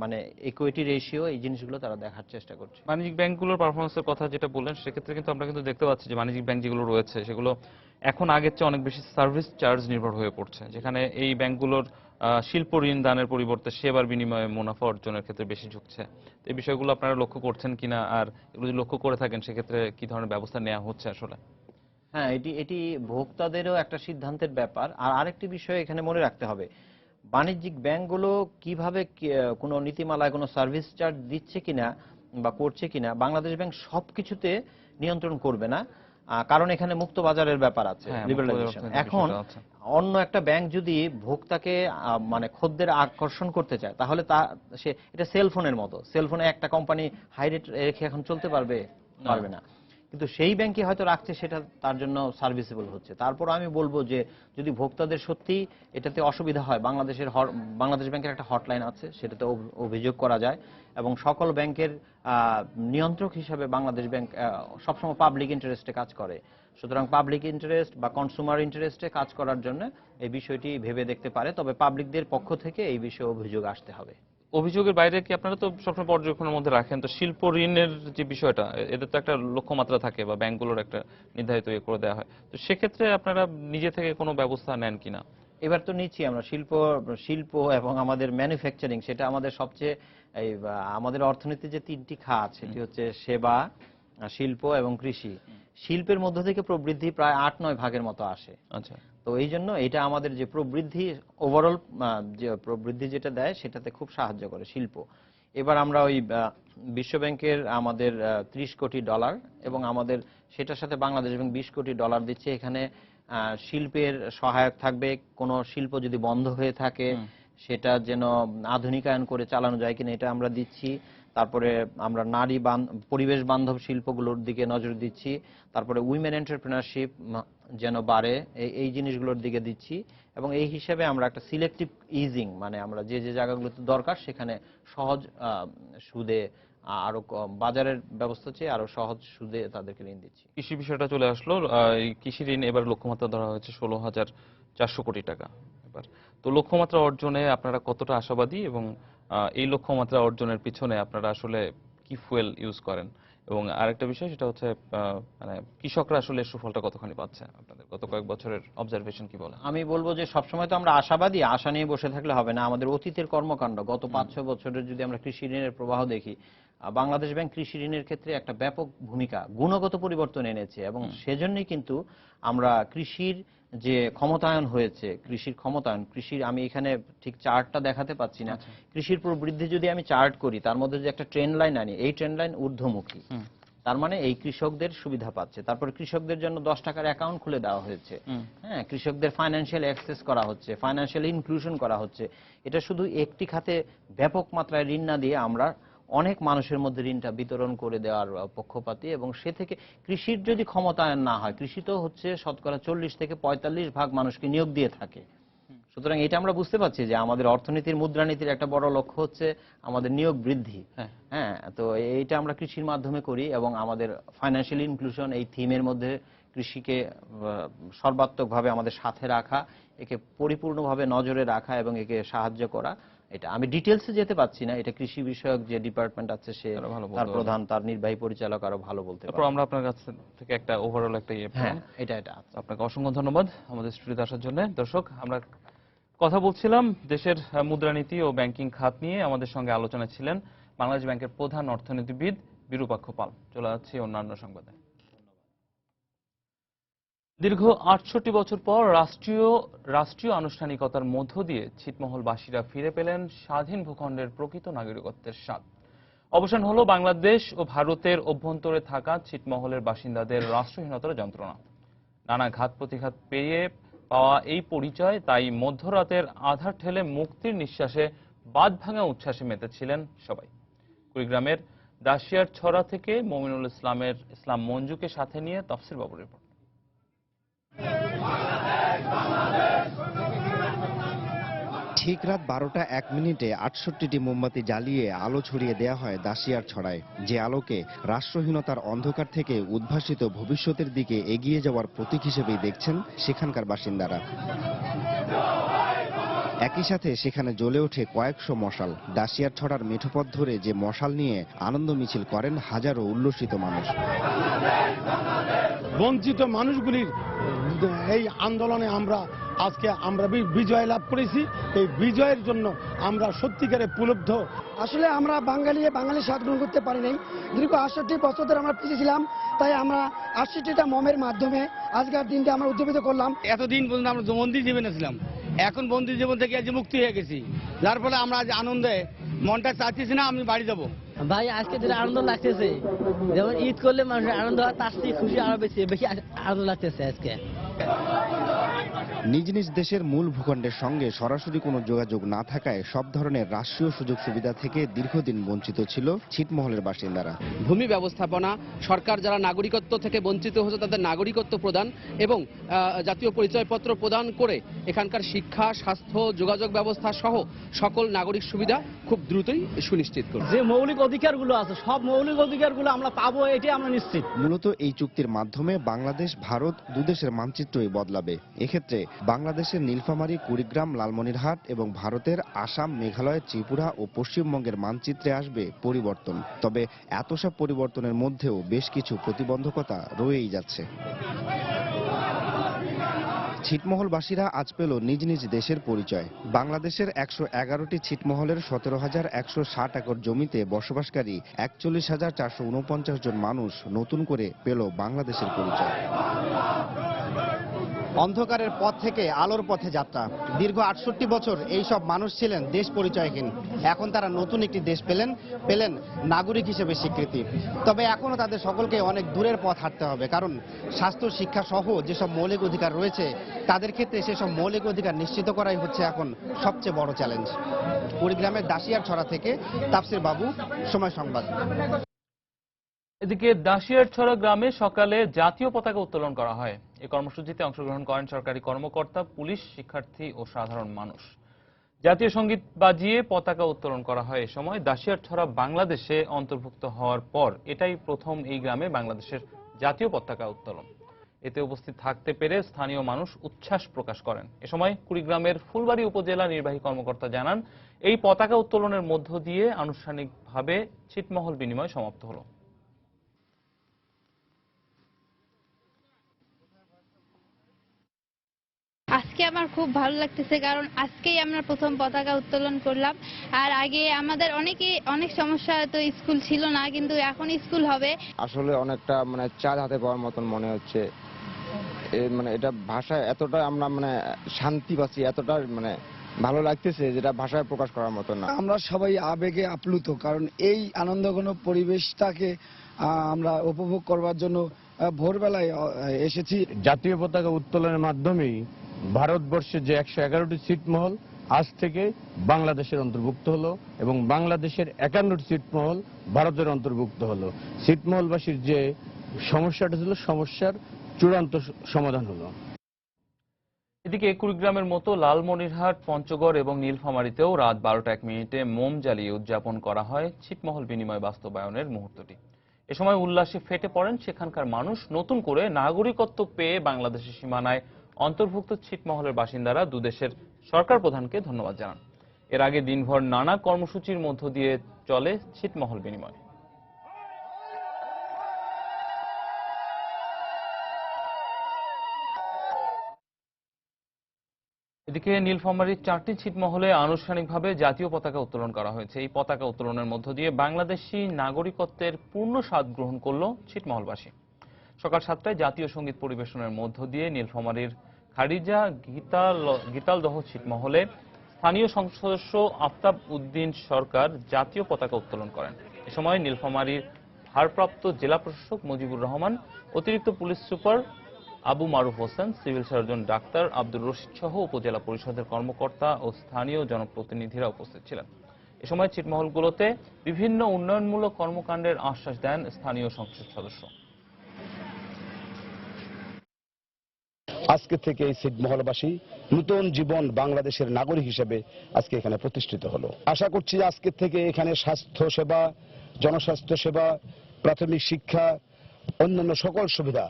মানে ইকুইটি রেশিও, এই জিনিসগুলো তারা দেখার চেষ্টা করছে। বাণিজ্যিক ব্যাংকগুলোর পারফরমেন্সের কথা যেটা বললেন, সেক্ষেত্রে কিন্তু আমরা কিন্তু দেখতে পাচ্ছি যে বাণিজ্যিক ব্যাংক যেগুলো রয়েছে সেগুলো এখন আগের চেয়ে অনেক বেশি সার্ভিস চার্জ নির্ভর হয়ে পড়ছে, যেখানে এই ব্যাংকগুলোর শিল্প ঋণ দানের পরিবর্তে সেবার বিনিময়ে মুনাফা অর্জনের ক্ষেত্রে বেশি ঝুঁকছে। এই বিষয়গুলো আপনারা লক্ষ্য করছেন কিনা, আর এগুলো যদি লক্ষ্য করে থাকেন সেক্ষেত্রে কি ধরনের ব্যবস্থা নেওয়া হচ্ছে আসলে? হ্যাঁ, এটি ভোক্তাদেরও একটা সিদ্ধান্তের ব্যাপার। আর আরেকটি বিষয় এখানে মনে রাখতে হবে, বাণিজ্যিক ব্যাংকগুলো কিভাবে কোনো নীতিমালায় কোনো সার্ভিস চার্জ দিচ্ছে কিনা বা করছে কিনা, বাংলাদেশ ব্যাংক সবকিছুতে নিয়ন্ত্রণ করবে না, কারণ এখানে মুক্ত বাজারের ব্যাপার আছে, হ্যাঁ, লিবারালাইজেশন। মুক্ত বাজারের এখন বিষয়টা আছে। অন্য একটা ব্যাংক যদি ভোক্তাকে মানে খদ্দের আকর্ষণ করতে চায়, তাহলে সে এটা সেলফোনের মতো, সেলফোনে একটা কোম্পানি হাই রেট রেখে এখন চলতে পারবে না, কিন্তু সেই ব্যাংকে হয়তো রাখছে, সেটা তার জন্য সার্ভিসেবল হচ্ছে। তারপর আমি বলবো যে যদি ভোক্তাদের সত্যি এটাতে অসুবিধা হয়, বাংলাদেশ ব্যাংকের একটা হটলাইন আছে, সেটাতে অভিযোগ করা যায়, এবং সকল ব্যাংকের নিয়ন্ত্রক হিসাবে বাংলাদেশ ব্যাংক সবসময় পাবলিক ইন্টারেস্টে কাজ করে। সুতরাং পাবলিক ইন্টারেস্ট বা কনসুমার ইন্টারেস্টে কাজ করার জন্য এই বিষয়টি ভেবে দেখতে পারে, তবে পাবলিকদের পক্ষ থেকে এই বিষয়ে অভিযোগ আসতে হবে। অভিযোগের বাইরে কি আপনারা তো সবসময় পর্যবেক্ষণের মধ্যে রাখেন, তো শিল্প ঋণের যে বিষয়টা, এদের তো একটা লক্ষ্যমাত্রা থাকে বা ব্যাংকগুলোর একটা নির্ধারিত করে দেওয়া হয়, তো সেক্ষেত্রে আপনারা নিজে থেকে কোনো ব্যবস্থা নেন কিনা? এবার তো নিচ্ছি আমরা, শিল্প এবং আমাদের ম্যানুফ্যাকচারিং, সেটা আমাদের সবচেয়ে আমাদের অর্থনীতির যে তিনটি খাত, সেটি হচ্ছে সেবা, শিল্প এবং কৃষি। শিল্পের মধ্য থেকে প্রবৃদ্ধি প্রায় 8-9 ভাগের মতো আসে। আচ্ছা, তো এই জন্য এটা আমাদের যে প্রবৃদ্ধি, ওভারঅল যে প্রবৃদ্ধি যেটা দেয়, সেটাতে খুব সাহায্য করে শিল্প। এবার আমরা ওই বিশ্বব্যাংকের আমাদের $30 কোটি, এবং আমাদের সেটার সাথে বাংলাদেশ ব্যাংক $20 কোটি দিচ্ছে। এখানে শিল্পের সহায়ক থাকবে, কোনো শিল্প যদি বন্ধ হয়ে থাকে সেটা যেন আধুনিকায়ন করে চালানো যায় কিনা, এটা আমরা দিচ্ছি। তারপরে আমরা পরিবেশ বান্ধব শিল্পগুলোর দিকে নজর দিচ্ছি। তারপরে উইমেন এন্টারপ্রেনারশিপ যেন বাড়ে, এই জিনিসগুলোর দিকে দিচ্ছি। এবং এই হিসেবে আমরা একটা সিলেক্টিভ ইজিং, মানে আমরা যে জায়গাগুলোতে দরকার সেখানে সহজ সুদে, আরো বাজারের ব্যবস্থা চেয়ে আরো সহজ সুদে তাদেরকে ঋণ দিচ্ছি। কৃষি বিষয়টা চলে আসলো। এই কৃষি ঋণ এবার লক্ষ্যমাত্রা ধরা হয়েছে 16,400 কোটি টাকা। এবার তো লক্ষ্যমাত্রা অর্জনে আপনারা কতটা আশাবাদী, এবং এই লক্ষ্যমাত্রা অর্জনের পিছনে আপনারা আসলে কি ফুয়েল ইউজ করেন? এবং আরেকটা বিষয়, সেটা হচ্ছে মানে কৃষকরা আসলে সুফলটা কতখানি পাচ্ছে, আপনাদের গত কয়েক বছরের অবজারভেশন কি বলে? আমি বলবো যে সবসময় তো আমরা আশাবাদী, আশা নিয়ে বসে থাকলে হবে না। আমাদের অতীতের কর্মকাণ্ড, গত 5-6 বছরের যদি আমরা কৃষি ঋণের প্রবাহ দেখি, বাংলাদেশ ব্যাংক কৃষি ঋণের ক্ষেত্রে একটা ব্যাপক ভূমিকা, গুণগত পরিবর্তন এনেছে, এবং সেজন্যই কিন্তু আমরা কৃষির যে ক্ষমতায়ন হয়েছে, কৃষির আমি এখানে ঠিক চার্টটা দেখাতে পাচ্ছি না, কৃষির প্রবৃদ্ধি যদি আমি চার্ট করি, তার মধ্যে যে একটা ট্রেন্ড লাইন আনি, এই ট্রেন্ড লাইন ঊর্ধ্বমুখী, তার মানে এই কৃষকদের সুবিধা পাচ্ছে। তারপরে কৃষকদের জন্য 10 টাকার অ্যাকাউন্ট খুলে দেওয়া হয়েছে, হ্যাঁ, কৃষকদের ফাইন্যান্সিয়াল অ্যাক্সেস করা হচ্ছে, ফাইন্যান্সিয়াল ইনক্লুশন করা হচ্ছে। এটা শুধু একটি খাতে ব্যাপক মাত্রায় ঋণ না দিয়ে আমরা অনেক মানুষের মধ্যে ঋণটা বিতরণ করে দেওয়ার পক্ষপাতী, এবং সে থেকে কৃষির যদি ক্ষমতায়ন না হয়, কৃষি তো হচ্ছে শতকরা 40 থেকে 45 ভাগ মানুষকে নিয়োগ দিয়ে থাকে। সুতরাং এটা আমরা বুঝতে পারছি যে আমাদের অর্থনীতির, মুদ্রানীতির একটা বড় লক্ষ্য হচ্ছে আমাদের নিয়োগ বৃদ্ধি। হ্যাঁ, তো এইটা আমরা কৃষির মাধ্যমে করি, এবং আমাদের ফাইন্যান্সিয়াল ইনক্লুশন এই থিমের মধ্যে কৃষিকে সর্বাত্মকভাবে আমাদের সাথে রাখা, একে পরিপূর্ণভাবে নজরে রাখা এবং একে সাহায্য করা। এটা আমি ডিটেলসে যেতে পাচ্ছি না, এটা কৃষি বিষয়ক যে ডিপার্টমেন্ট আছে, সে তার প্রধান, তার নির্বাহী পরিচালক আরো ভালো বলতে পারে। তারপর আমরা আপনার কাছ থেকে একটা ওভারঅল একটা এটা আপনাকে অসংখ্য ধন্যবাদ আমাদের স্টুডিওতে আসার জন্য। দর্শক, আমরা কথা বলছিলাম দেশের মুদ্রানীতি ও ব্যাংকিং খাত নিয়ে। আমাদের সঙ্গে আলোচনা ছিলেন বাংলাদেশ ব্যাংকের প্রধান অর্থনীতিবিদ বিরূপাক্ষ পাল। চলে যাচ্ছি অন্যান্য সংবাদে। দীর্ঘ 68 বছর পর রাষ্ট্রীয় আনুষ্ঠানিকতার মধ্য দিয়ে ছিটমহলবাসীরা ফিরে পেলেন স্বাধীন ভূখণ্ডের প্রকৃত নাগরিকত্বের স্বাদ। অবসান হলো বাংলাদেশ ও ভারতের অভ্যন্তরে থাকা ছিটমহলের বাসিন্দাদের রাষ্ট্রহীনতার যন্ত্রণা। নানা ঘাত প্রতিঘাত পেরিয়ে পাওয়া এই পরিচয়, তাই মধ্যরাতের আধার ঠেলে মুক্তির নিঃশ্বাসে বাঁধ ভাঙা উচ্ছ্বাসে মেতেছিলেন সবাই। কুড়িগ্রামের দাসিয়ার ছড়া থেকে মমিনুল ইসলাম মঞ্জুকে সাথে নিয়ে তফসির বাবুর রিপোর্ট। ঠিক রাত 12টা 1 মিনিটে 68টি মোমবাতি জ্বালিয়ে আলো ছড়িয়ে দেয়া হয় দাসিয়ার ছড়ায়, যে আলোকে রাষ্ট্রহীনতার অন্ধকার থেকে উদ্ভাসিত ভবিষ্যতের দিকে এগিয়ে যাওয়ার প্রতীক হিসেবেই দেখছেন সেখানকার বাসিন্দারা। একই সাথে সেখানে জ্বলে ওঠে কয়েকশো মশাল। দাসিয়ার ছড়ার মেঠোপথ ধরে যে মশাল নিয়ে আনন্দ মিছিল করেন হাজারো উল্লসিত মানুষ। বঞ্চিত মানুষগুলির এই আন্দোলনে আজকে আমরা বিজয় লাভ করেছি। এই বিজয়ের জন্য আমরা সত্যিকারে উপলব্ধ। আসলে আমরা বাঙালি স্বাদ গ্রহণ করতে পারি নাই। দীর্ঘ 68 বছর ধরে আমরা পিছিয়ে ছিলাম, তাই আমরা 68টা মমের মাধ্যমে আজকের দিনটা আমরা উদযাপিত করলাম। এতদিন পর্যন্ত আমরা জমন্দি জীবনে ছিলাম, এখন বন্দি জীবন থেকে আজ মুক্তি হয়ে গেছি, যার ফলে আমরা আজ আনন্দে মনটা চাচ্ছিস না আমি বাড়ি যাবো। ভাই আজকে যেটা আনন্দ লাগতেছে, যেমন ঈদ করলে মানুষের আনন্দ হয়, তার চেয়ে খুশি আরো বেশি আনন্দ লাগতেছে আজকে। নিজ নিজ দেশের মূল ভূখণ্ডের সঙ্গে সরাসরি কোনো যোগাযোগ না থাকায় সব ধরনের রাষ্ট্রীয় সুযোগ সুবিধা থেকে দীর্ঘদিন বঞ্চিত ছিল ছিটমহলের বাসিন্দারা। ভূমি ব্যবস্থাপনা, সরকার যারা নাগরিকত্ব থেকে বঞ্চিত হচ্ছে তাদের নাগরিকত্ব প্রদান এবং জাতীয় পরিচয়পত্র প্রদান করে এখানকার শিক্ষা, স্বাস্থ্য, যোগাযোগ ব্যবস্থা সহ সকল নাগরিক সুবিধা খুব দ্রুতই সুনিশ্চিত করবে। যে মৌলিক অধিকারগুলো আছে সব মৌলিক অধিকারগুলো আমরা পাবো, এটাই আমরা নিশ্চিত। মূলত এই চুক্তির মাধ্যমে বাংলাদেশ ভারত দুদেশের মানচিত্রই বদলাবে। এক্ষেত্রে বাংলাদেশের নীলফামারী, কুড়িগ্রাম, লালমনিরহাট এবং ভারতের আসাম, মেঘালয়, ত্রিপুরা ও পশ্চিমবঙ্গের মানচিত্রে আসবে পরিবর্তন। তবে এত সব পরিবর্তনের মধ্যেও বেশ কিছু প্রতিবন্ধকতা রয়েই যাচ্ছে। ছিটমহলবাসীরা আজ পেল নিজ নিজ দেশের পরিচয়। বাংলাদেশের 111টি ছিটমহলের 17,160 একর জমিতে বসবাসকারী 41,449 জন মানুষ নতুন করে পেল বাংলাদেশের পরিচয়। অন্ধকারের পথ থেকে আলোর পথে যাত্রা। দীর্ঘ 68 বছর এই সব মানুষ ছিলেন দেশ পরিচয়হীন। এখন তারা নতুন একটি দেশ পেলেন নাগরিক হিসেবে স্বীকৃতি। তবে এখনো তাদের সকলকে অনেক দূরের পথ হাঁটতে হবে, কারণ স্বাস্থ্য, শিক্ষা সহ যেসব মৌলিক অধিকার রয়েছে তাদের ক্ষেত্রে সেসব মৌলিক অধিকার নিশ্চিত করাই হচ্ছে এখন সবচেয়ে বড় চ্যালেঞ্জ। কুড়িগ্রামের দাসিয়ার ছড়া থেকে তাফসির বাবু, সময় সংবাদ। এদিকে দাসিয়ারছড়া গ্রামে সকালে জাতীয় পতাকা উত্তোলন করা হয়। এই কর্মসূচিতে অংশগ্রহণ করেন সরকারি কর্মকর্তা, পুলিশ, শিক্ষার্থী ও সাধারণ মানুষ। জাতীয় সঙ্গীত বাজিয়ে পতাকা উত্তোলন করা হয়। এ সময় দাসিয়ারছড়া বাংলাদেশে অন্তর্ভুক্ত হওয়ার পর এটাই প্রথম এই গ্রামে বাংলাদেশের জাতীয় পতাকা উত্তোলন। এতে উপস্থিত থাকতে পেরে স্থানীয় মানুষ উচ্ছ্বাস প্রকাশ করেন। এ সময় কুড়িগ্রামের ফুলবাড়ী উপজেলা নির্বাহী কর্মকর্তা জানান, এই পতাকা উত্তোলনের মধ্য দিয়ে আনুষ্ঠানিকভাবে ছিটমহল বিনিময় সমাপ্ত হলো। আজকে আমার খুব ভালো লাগতেছে, কারণ আজকেই আমরা প্রথম পতাকা উত্তোলন করলাম। আর আগে আমাদের অনেক সমস্যা, তো স্কুল ছিল না, কিন্তু এখন স্কুল হবে। আসলে অনেকটা চাঁদ হাতে পাওয়ার মতন মনে হচ্ছে। এটা ভাষায় এতটা আমরা শান্তি পাচ্ছি, এতটা ভালো লাগতেছে যেটা ভাষায় প্রকাশ করার মতো না। আমরা সবাই আবেগে আপ্লুত, কারণ এই আনন্দঘন পরিবেশটাকে আমরা উপভোগ করবার জন্য ভোরবেলায় এসেছি। জাতীয় পতাকা উত্তোলনের মাধ্যমেই ভারতবর্ষের যে 111টি ছিটমহল আজ থেকে বাংলাদেশের অন্তর্ভুক্ত হলো এবং বাংলাদেশের 51টি ছিটমহল ভারতের অন্তর্ভুক্ত হলো। ছিটমহলবাসীর যে সমস্যাটা ছিল, সমস্যার চূড়ান্ত সমাধান হলো। এদিকে কুড়িগ্রামের মতো লালমনিরহাট, পঞ্চগড় এবং নীলফামারীতেও রাত 12:01 মোম জ্বালিয়ে উদযাপন করা হয় ছিটমহল বিনিময় বাস্তবায়নের মুহূর্তটি। এ সময় উল্লাসে ফেটে পড়েন সেখানকার মানুষ। নতুন করে নাগরিকত্ব পেয়ে বাংলাদেশের সীমানায় অন্তর্ভুক্ত ছিটমহলের বাসিন্দারা দুদেশের সরকার প্রধানকে ধন্যবাদ জানান। এর আগে দিনভর নানা কর্মসূচির মধ্য দিয়ে চলে ছিটমহল বিনিময়। এদিকে নীলফামারীর 4টি ছিটমহলে আনুষ্ঠানিকভাবে জাতীয় পতাকা উত্তোলন করা হয়েছে। এই পতাকা উত্তোলনের মধ্য দিয়ে বাংলাদেশি নাগরিকত্বের পূর্ণ স্বাদ গ্রহণ করল ছিটমহলবাসী। সকাল 7টায় জাতীয় সঙ্গীত পরিবেশনের মধ্য দিয়ে নীলফামারীর খারিজা গীতালদহ ছিটমহলে স্থানীয় সংসদ সদস্য আফতাব উদ্দিন সরকার জাতীয় পতাকা উত্তোলন করেন। এ সময় নীলফামারীর ভারপ্রাপ্ত জেলা প্রশাসক মুজিবুর রহমান, অতিরিক্ত police super Abu Maruf Hossain, civil surgeon doctor Abdur Rashid সহ উপজেলা পরিষদের কর্মকর্তা ও স্থানীয় জনপ্রতিনিধিরা উপস্থিত ছিলেন। এ সময় ছিটমহলগুলোতে বিভিন্ন উন্নয়নমূলক কর্মকাণ্ডের আশ্বাস দেন স্থানীয় সংসদ সদস্য। আজকে থেকে এই ছিটমহলবাসী নতুন জীবন বাংলাদেশের নাগরিক হিসেবে আজকে এখানে প্রতিষ্ঠিত হলো। আশা করছি আজকে থেকে এখানে স্বাস্থ্য সেবা, জনস্বাস্থ্য সেবা, প্রাথমিক শিক্ষা, অন্যান্য সকল সুবিধা,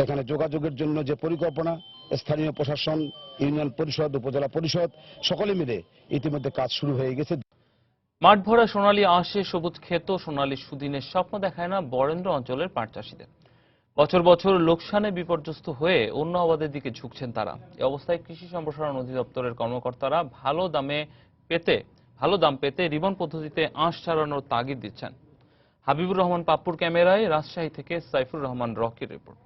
এখানে যোগাযোগের জন্য যে পরিকল্পনা, স্থানীয় প্রশাসন, ইউনিয়ন পরিষদ, উপজেলা পরিষদ সকলে মিলে ইতিমধ্যে কাজ শুরু হয়ে গেছে। মাঠ ভরা সোনালী আঁশে সবুজ ক্ষেত, সোনালী সুদিনের স্বপ্ন দেখায় না বরেন্দ্র অঞ্চলের পাট চাষিদের। বছর বছর লোকসানে বিপর্যস্ত হয়ে অন্য আবাদের দিকে ঝুঁকছেন তারা। এই অবস্থায় কৃষি সম্প্রসারণ অধিদপ্তরের কর্মকর্তারা ভালো দাম পেতে রিবন পদ্ধতিতে আঁশ ছাড়ানোর তাগিদ দিচ্ছেন। হাবিবুর রহমান পাপ্পুর ক্যামেরায় রাজশাহী থেকে সাইফুর রহমান রকির রিপোর্ট।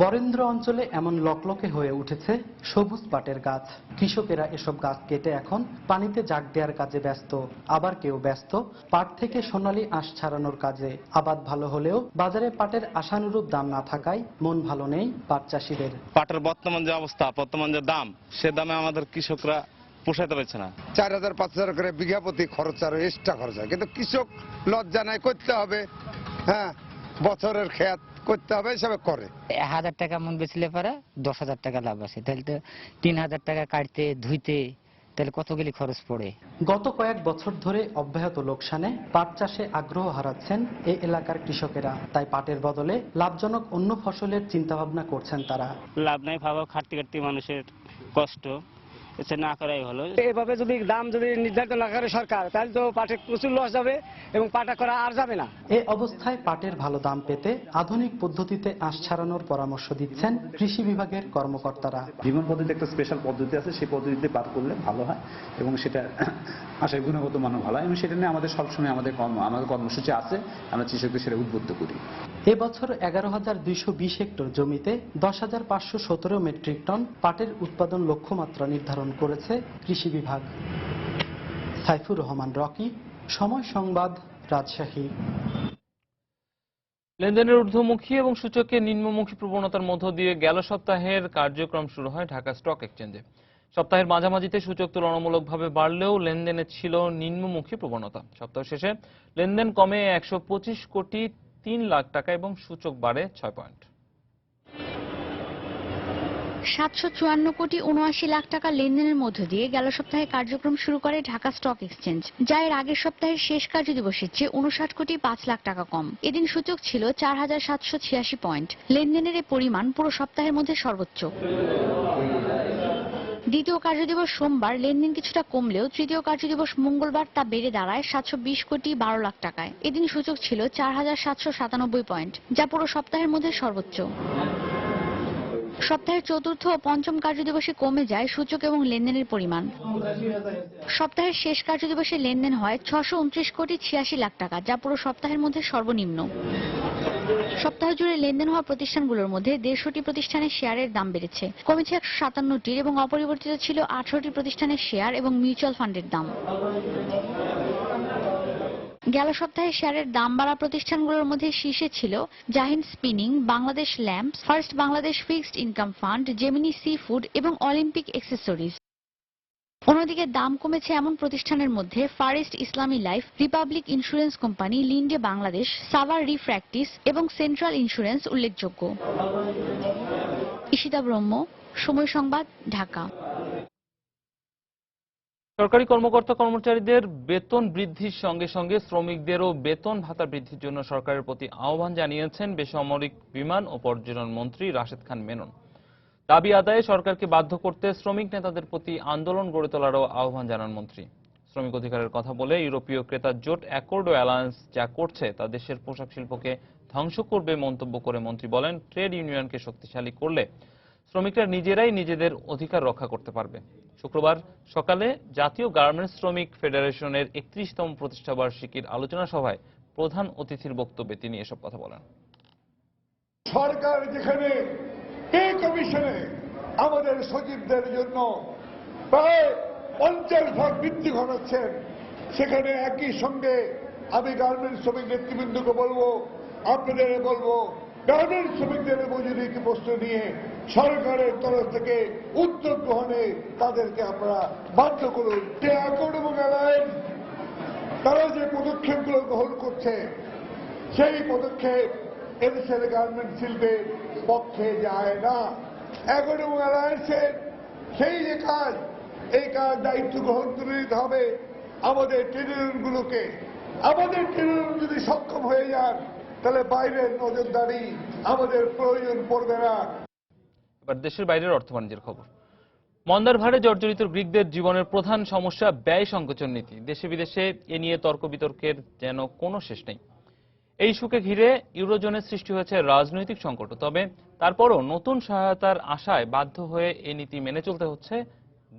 বরেন্দ্র অঞ্চলে এমন লকলকে হয়ে উঠেছে সবুজ পাটের গাছ। কৃষকেরা এসব গাছ কেটে এখন পানিতে জাগ দেওয়ার কাজে ব্যস্ত, আবার কেউ ব্যস্ত পাট থেকে সোনালী আঁশ ছাড়ানোর কাজে। আবাদ ভালো হলেও বাজারে পাটের আশানুরূপ দাম না থাকায় মন ভালো নেই পাট চাষিদের। পাটের বর্তমান যে অবস্থা, বর্তমান যে দাম, সে দামে আমাদের কৃষকরা পোষাইতে পারছে না। 4000-5000 করে বিঘা প্রতি খরচ, আর এক্সট্রা খরচ হয়, কিন্তু কৃষক লজ্জা নাই, করতে হবে। হ্যাঁ, বছরের খেত করতে হবে, হিসাবে করে। 1000 টাকা মন বেচলে পারে 10,000 টাকা লাভ আছে, তাহলে তো 3000 টাকা কাটতে ধুইতে তাহলে কতগুলি খরচ পড়ে। গত কয়েক বছর ধরে অব্যাহত লোকসানে পাট চাষে আগ্রহ হারাচ্ছেন এই এলাকার কৃষকেরা। তাই পাটের বদলে লাভজনক অন্য ফসলের চিন্তাভাবনা করছেন তারা। লাভ নাই, ভাবা খাটতে খাটতে মানুষের কষ্ট, এটা না করাই ভালো। এভাবে যদি দাম যদি নির্ধারিত না করে সরকার, তাহলে তো পাটে প্রচুর লস যাবে এবং পাটা করা আর যাবে না। এই অবস্থায় পাটের ভালো দাম পেতে আধুনিক পদ্ধতিতে আঁশ ছাড়ানোর পরামর্শ দিচ্ছেন কৃষি বিভাগের কর্মকর্তারা। জীবন পদ্ধতি একটা স্পেশাল পদ্ধতি আছে, সেই পদ্ধতিতে পাট করলে ভালো হয় এবং সেটা আশায় গুণগত মান ভালো হয় এবং সেটা নিয়ে আমাদের সবসময় আমাদের কর্মসূচি আছে, আমরা কৃষকদের সেটা উদ্বুদ্ধ করি। এবছর 11,220 হেক্টর জমিতে 10,517 মেট্রিক টন পাটের উৎপাদন লক্ষ্যমাত্রা নির্ধারণ করেছে কৃষি বিভাগ। সাইফুর রহমান রকি, সময় সংবাদ, রাজশাহী। লেনদেনের ঊর্ধ্বমুখী এবং সূচকে নিম্নমুখী প্রবণতার মধ্য দিয়ে গেল সপ্তাহের কার্যক্রম শুরু হয় ঢাকা স্টক এক্সচেঞ্জে। সপ্তাহের মাঝামাঝিতে সূচক তুলনামূলকভাবে বাড়লেও লেনদেনে ছিল নিম্নমুখী প্রবণতা। সপ্তাহ শেষে লেনদেন কমে 125 কোটি 3 লাখ টাকা এবং সূচক বাড়ে 6 পয়েন্ট। 754 কোটি 79 লাখ টাকা লেনদেনের মধ্য দিয়ে গেল সপ্তাহে কার্যক্রম শুরু করে ঢাকা স্টক এক্সচেঞ্জ, যা এর আগের সপ্তাহের শেষ কার্যদিবসের চেয়ে 59 কোটি 5 লাখ টাকা কম। এদিন সূচক ছিল 4786 পয়েন্ট। লেনদেনের এই পরিমাণ পুরো সপ্তাহের মধ্যে সর্বোচ্চ। দ্বিতীয় কার্যদিবস সোমবার লেনদেন কিছুটা কমলেও তৃতীয় কার্যদিবস মঙ্গলবার তা বেড়ে দাঁড়ায় 720 কোটি 12 লাখ টাকায়। এদিন সূচক ছিল 4797 পয়েন্ট, যা পুরো সপ্তাহের মধ্যে সর্বোচ্চ। সপ্তাহের চতুর্থ ও পঞ্চম কার্যদিবসে কমে যায় সূচক এবং লেনদেনের পরিমাণ। সপ্তাহের শেষ কার্যদিবসে লেনদেন হয় 629 কোটি 86 লাখ টাকা, যা পুরো সপ্তাহের মধ্যে সর্বনিম্ন। সপ্তাহ জুড়ে লেনদেন হওয়া প্রতিষ্ঠানগুলোর মধ্যে 150টি প্রতিষ্ঠানের শেয়ারের দাম বেড়েছে, কমেছে 157টির এবং অপরিবর্তিত ছিল 18টি প্রতিষ্ঠানের শেয়ার এবং মিউচুয়াল ফান্ডের দাম। গেল সপ্তাহে শেয়ারের দাম বাড়া প্রতিষ্ঠানগুলোর মধ্যে শীর্ষে ছিল Jahin spinning, Bangladesh lamps, first Bangladesh fixed income fund, Gemini sea food এবং অলিম্পিক অ্যাক্সেসরিজ। অন্যদিকে দাম কমেছে এমন প্রতিষ্ঠানের মধ্যে far east Islami life, Republic insurance company, Linde Bangladesh, Savar refractories এবং সেন্ট্রাল ইন্স্যুরেন্স উল্লেখযোগ্য। ঈশিতা ব্রহ্ম, সময় সংবাদ, ঢাকা। সরকারি কর্মকর্তা কর্মচারীদের বেতন বৃদ্ধির সঙ্গে সঙ্গে শ্রমিকদেরও বেতন ভাতা বৃদ্ধির জন্য সরকারের প্রতি আহ্বান জানিয়েছেন বেসামরিক বিমান ও পর্যটন মন্ত্রী রাশেদ খান মেনন। দাবি আদায়ে সরকারকে বাধ্য করতে শ্রমিক নেতাদের প্রতি আন্দোলন গড়ে তোলারও আহ্বান জানান মন্ত্রী। শ্রমিক অধিকারের কথা বলে ইউরোপীয় ক্রেতা জোট অ্যাকর্ড ও অ্যালায়েন্স যা করছে তা দেশের পোশাক শিল্পকে ধ্বংস করবে মন্তব্য করে মন্ত্রী বলেন, ট্রেড ইউনিয়নকে শক্তিশালী করলে শ্রমিকরা নিজেরাই নিজেদের অধিকার রক্ষা করতে পারবে। শুক্রবার সকালে জাতীয় গার্মেন্টস শ্রমিক ফেডারেশনের 31তম প্রতিষ্ঠাবার্ষিকীর আলোচনা সভায় প্রধান অতিথির বক্তব্যে তিনি এসব কথা বলেন। সরকার যেখানে পে কমিশনে আমাদের সচিবদের জন্য প্রায় 50 ভাগ বৃদ্ধি ঘটাচ্ছেন, সেখানে একই সঙ্গে আমি গার্মেন্টস শ্রমিক নেতৃবৃন্দকে বলবো, আপনাদের বলবো, গার্মেন্টস শ্রমিকদের মজুরি প্রশ্ন নিয়ে সরকারের তরফ থেকে উদ্যোগ গ্রহণে তাদেরকে আপনারা বাধ্য করুন। যে অ্যাকর্ড এবং অ্যালায়েন্স তারা যে পদক্ষেপগুলো গ্রহণ করছে, সেই পদক্ষেপ এদেশের গার্মেন্টস শিল্পের পক্ষে যায় না। অ্যাকর্ড এবং অ্যালায়েন্সের সেই যে কাজ, এই কাজ দায়িত্ব গ্রহণ করে নিতে হবে আমাদের ট্রেড ইউনিয়নগুলোকে। আমাদের ট্রেড ইউনিয়ন যদি সক্ষম হয়ে যান, তাহলে বাইরের নজরদারি আমাদের প্রয়োজন পড়বে না। এবার দেশের বাইরের অর্থ বাণিজ্যের খবর। মন্দার ভারে জর্জরিত গ্রিকদের জীবনের প্রধান সমস্যা ব্যয় সংকোচন নীতি। দেশে বিদেশে এ নিয়ে তর্ক বিতর্কের যেন কোনো শেষ নেই। এই ইস্যুকে ঘিরে ইউরোজোনের সৃষ্টি হয়েছে রাজনৈতিক সংকট। তবে তারপরও নতুন সহায়তার আশায় বাধ্য হয়ে এই নীতি মেনে চলতে হচ্ছে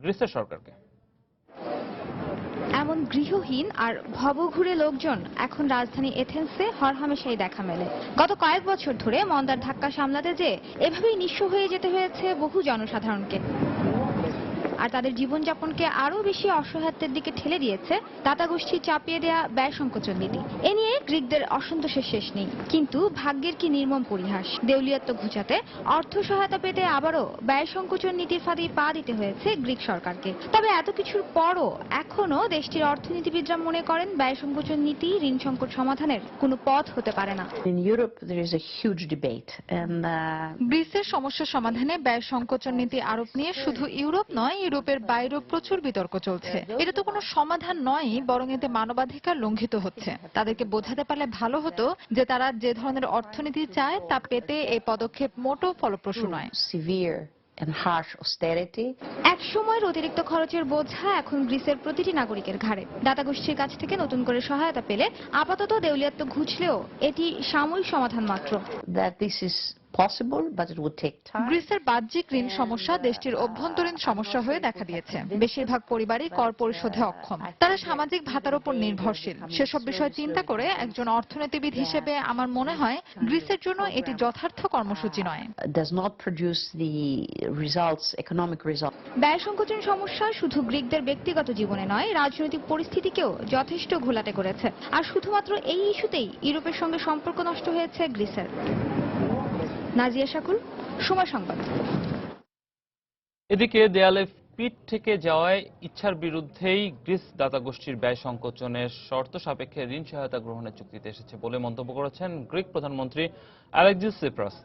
গ্রিসের সরকারকে। এমন গৃহহীন আর ভবঘুরে লোকজন এখন রাজধানী এথেন্সে হরহামেশাই দেখা মেলে। গত কয়েক বছর ধরে মন্দার ধাক্কা সামলাতে যে এভাবেই নিঃস্ব হয়ে যেতে হয়েছে বহু জনসাধারণকে, আর তাদের জীবনযাপনকে আরো বেশি অসহায়ত্বের দিকে ঠেলে দিয়েছে দাতা গোষ্ঠী চাপিয়ে দেয়া ব্যয় সংকোচন নীতি। এ নিয়ে গ্রিকদের অসন্তোষের শেষ নেই, কিন্তু ভাগ্যের কি নির্মম পরিহাস, দেউলিয়াত্ব ঘুচাতে অর্থ সহায়তা পেতে আবারও ব্যয় সংকোচন নীতির ফাঁদে পা দিতে হয়েছে গ্রিক সরকারকে। তবে এত কিছুর পরও এখনো দেশটির অর্থনীতিবিদরা মনে করেন ব্যয় সংকোচন নীতি ঋণ সংকট সমাধানের কোনো পথ হতে পারে না। গ্রিসের সমস্যা সমাধানে ব্যয় সংকোচন নীতি আরোপ নিয়ে শুধু ইউরোপ নয়, ইউরোপের বাইরেও প্রচুর বিতর্ক চলছে। এটা তো কোনো সমাধান নয়, বরং এতে মানবাধিকার লঙ্ঘিত হচ্ছে। তাদেরকে বোঝাতে পারলে ভালো হতো যে তারা যে ধরনের অর্থনীতি চায় তা পেতে এই পদক্ষেপ মোটেও ফলপ্রসূ নয়। এক সময়ের অতিরিক্ত খরচের বোঝা এখন গ্রিসের প্রতিটি নাগরিকের ঘাড়ে। দাতা গোষ্ঠীর কাছ থেকে নতুন করে সহায়তা পেলে আপাতত দেউলিয়াত্ব ঘুচলেও এটি সাময়িক সমাধান মাত্র। গ্রিসের বাহ্যিক ঋণ সমস্যা দেশটির অভ্যন্তরীণ সমস্যা হয়ে দেখা দিয়েছে। বেশিরভাগ পরিবারই কর পরিশোধে অক্ষম, তারা সামাজিক ভাতার উপর নির্ভরশীল। সেসব বিষয় চিন্তা করে একজন অর্থনীতিবিদ হিসেবে আমার মনে হয় গ্রিসের জন্য এটি যথার্থ কর্মসূচি নয়। ব্যয় সংকোচন সমস্যা শুধু গ্রিকদের ব্যক্তিগত জীবনে নয়, রাজনৈতিক পরিস্থিতিকেও যথেষ্ট ঘোলাটে করেছে। আর শুধুমাত্র এই ইস্যুতেই ইউরোপের সঙ্গে সম্পর্ক নষ্ট হয়েছে গ্রিসের। নাজিয়া শাকুল, সময় সংবাদ। এদিকে দেয়ালে পিঠ থেকে যাওয়ায় ইচ্ছার বিরুদ্ধেই গ্রিস দাতা গোষ্ঠীর ব্যয় সংকোচনের শর্ত সাপেক্ষে ঋণ সহায়তা গ্রহণের চুক্তিতে এসেছে বলে মন্তব্য করেছেন গ্রিক প্রধানমন্ত্রী আলেক্সিস সিপ্রাস।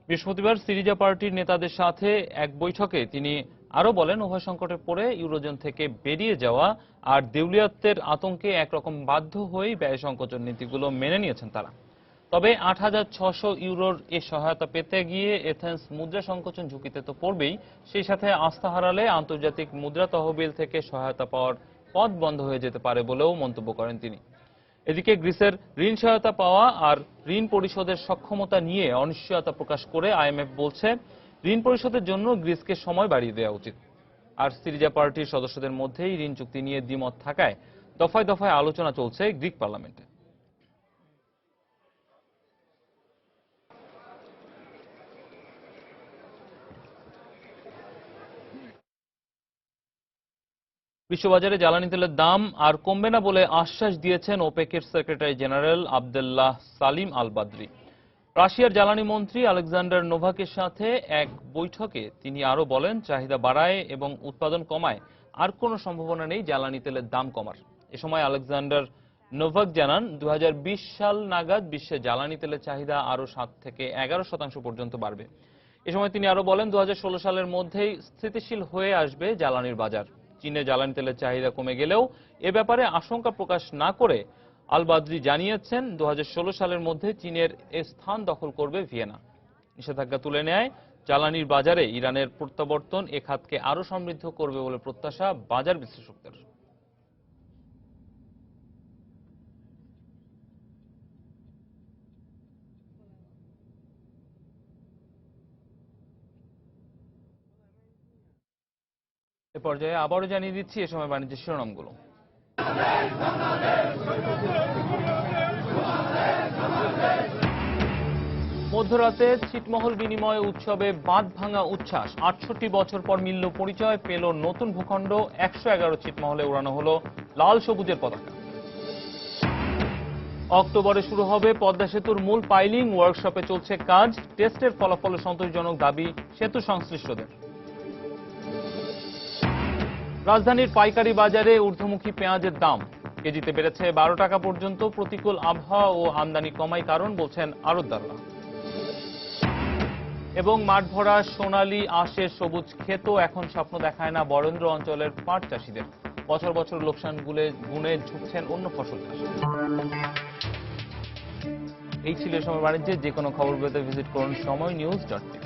বৃহস্পতিবার সিরিজা পার্টির নেতাদের সাথে এক বৈঠকে তিনি আরো বলেন, উভয় সংকটে পড়ে ইউরোজোন থেকে বেরিয়ে যাওয়া আর দেউলিয়াত্বের আতঙ্কে একরকম বাধ্য হয়েই ব্যয় সংকোচন নীতিগুলো মেনে নিয়েছেন তারা। তবে ৮৬০০ ইউরোর এ সহায়তা পেতে গিয়ে এথেন্স মুদ্রা সংকোচন ঝুঁকিতে তো পড়বেই, সেই সাথে আস্থা হারালে আন্তর্জাতিক মুদ্রা তহবিল থেকে সহায়তা পাওয়ার পথ বন্ধ হয়ে যেতে পারে বলেও মন্তব্য করেন তিনি। এদিকে গ্রিসের ঋণ সহায়তা পাওয়া আর ঋণ পরিশোধের সক্ষমতা নিয়ে অনিশ্চয়তা প্রকাশ করে আইএমএফ বলছে, ঋণ পরিশোধের জন্য গ্রিসকে সময় বাড়িয়ে দেওয়া উচিত। আর সিরিজা পার্টির সদস্যদের মধ্যেই ঋণ চুক্তি নিয়ে দ্বিমত থাকায় দফায় দফায় আলোচনা চলছে গ্রিক পার্লামেন্টে। বিশ্ববাজারে জ্বালানি তেলের দাম আর কমবে না বলে আশ্বাস দিয়েছেন ওপেকের সেক্রেটারি জেনারেল আবদুল্লাহ সালিম আল বাদরি। রাশিয়ার জ্বালানি মন্ত্রী আলেকজান্ডার নোভাকের সাথে এক বৈঠকে তিনি আরো বলেন, চাহিদা বাড়ায় এবং উৎপাদন কমায় আর কোনো সম্ভাবনা নেই জ্বালানি তেলের দাম কমার। এ সময় আলেকজান্ডার নোভাক জানান, ২০২০ সাল নাগাদ বিশ্বে জ্বালানি তেলের চাহিদা আরো ৭ থেকে ১১% পর্যন্ত বাড়বে। এ সময় তিনি আরো বলেন, ২০১৬ সালের মধ্যেই স্থিতিশীল হয়ে আসবে জ্বালানির বাজার। চীনে জ্বালানি তেলের চাহিদা কমে গেলেও এ ব্যাপারে আশঙ্কা প্রকাশ না করে আল বাদরি জানিয়েছেন, ২০১৬ সালের মধ্যে চীনের স্থান দখল করবে ভিয়েনা। নিষেধাজ্ঞা তুলে নেয় জ্বালানির বাজারে ইরানের প্রত্যাবর্তন এ খাতকে আরো সমৃদ্ধ করবে বলে প্রত্যাশা বাজার বিশ্লেষকদের। এ পর্যায়ে আবারও জানিয়ে দিচ্ছি এ সময় বাণিজ্যের শিরোনামগুলো। মধ্যরাতে ছিটমহল বিনিময় উৎসবে বাঁধ ভাঙা উচ্ছ্বাস। ৬৮ বছর পর মিলল পরিচয়, পেল নতুন ভূখণ্ড। ১১১ ছিটমহলে উড়ানো হলো লাল সবুজের পতাকা। অক্টোবরে শুরু হবে পদ্মা সেতুর মূল পাইলিং, ওয়ার্কশপে চলছে কাজ। টেস্টের ফলাফলে সন্তোষজনক দাবি সেতু সংশ্লিষ্টদের। রাজধানীর পাইকারি বাজারে ঊর্ধ্বমুখী পেঁয়াজের দাম কেজিতে বেড়েছে ১২ টাকা পর্যন্ত। প্রতিকূল আবহাওয়া ও আমদানি কমাই কারণ বলছেন আড়তদাররা। এবং মাঠ ভরা সোনালী আঁশের সবুজ ক্ষেত এখন স্বপ্ন দেখায় না বরেন্দ্র অঞ্চলের পাট চাষিদের। বছর বছর লোকসান গুনে ঝুঁকছেন অন্য ফসল চাষে। এই ছিল সময় বাণিজ্যে। যে কোনো খবর পেতে ভিজিট করুন সময়নিউজ.টিভি।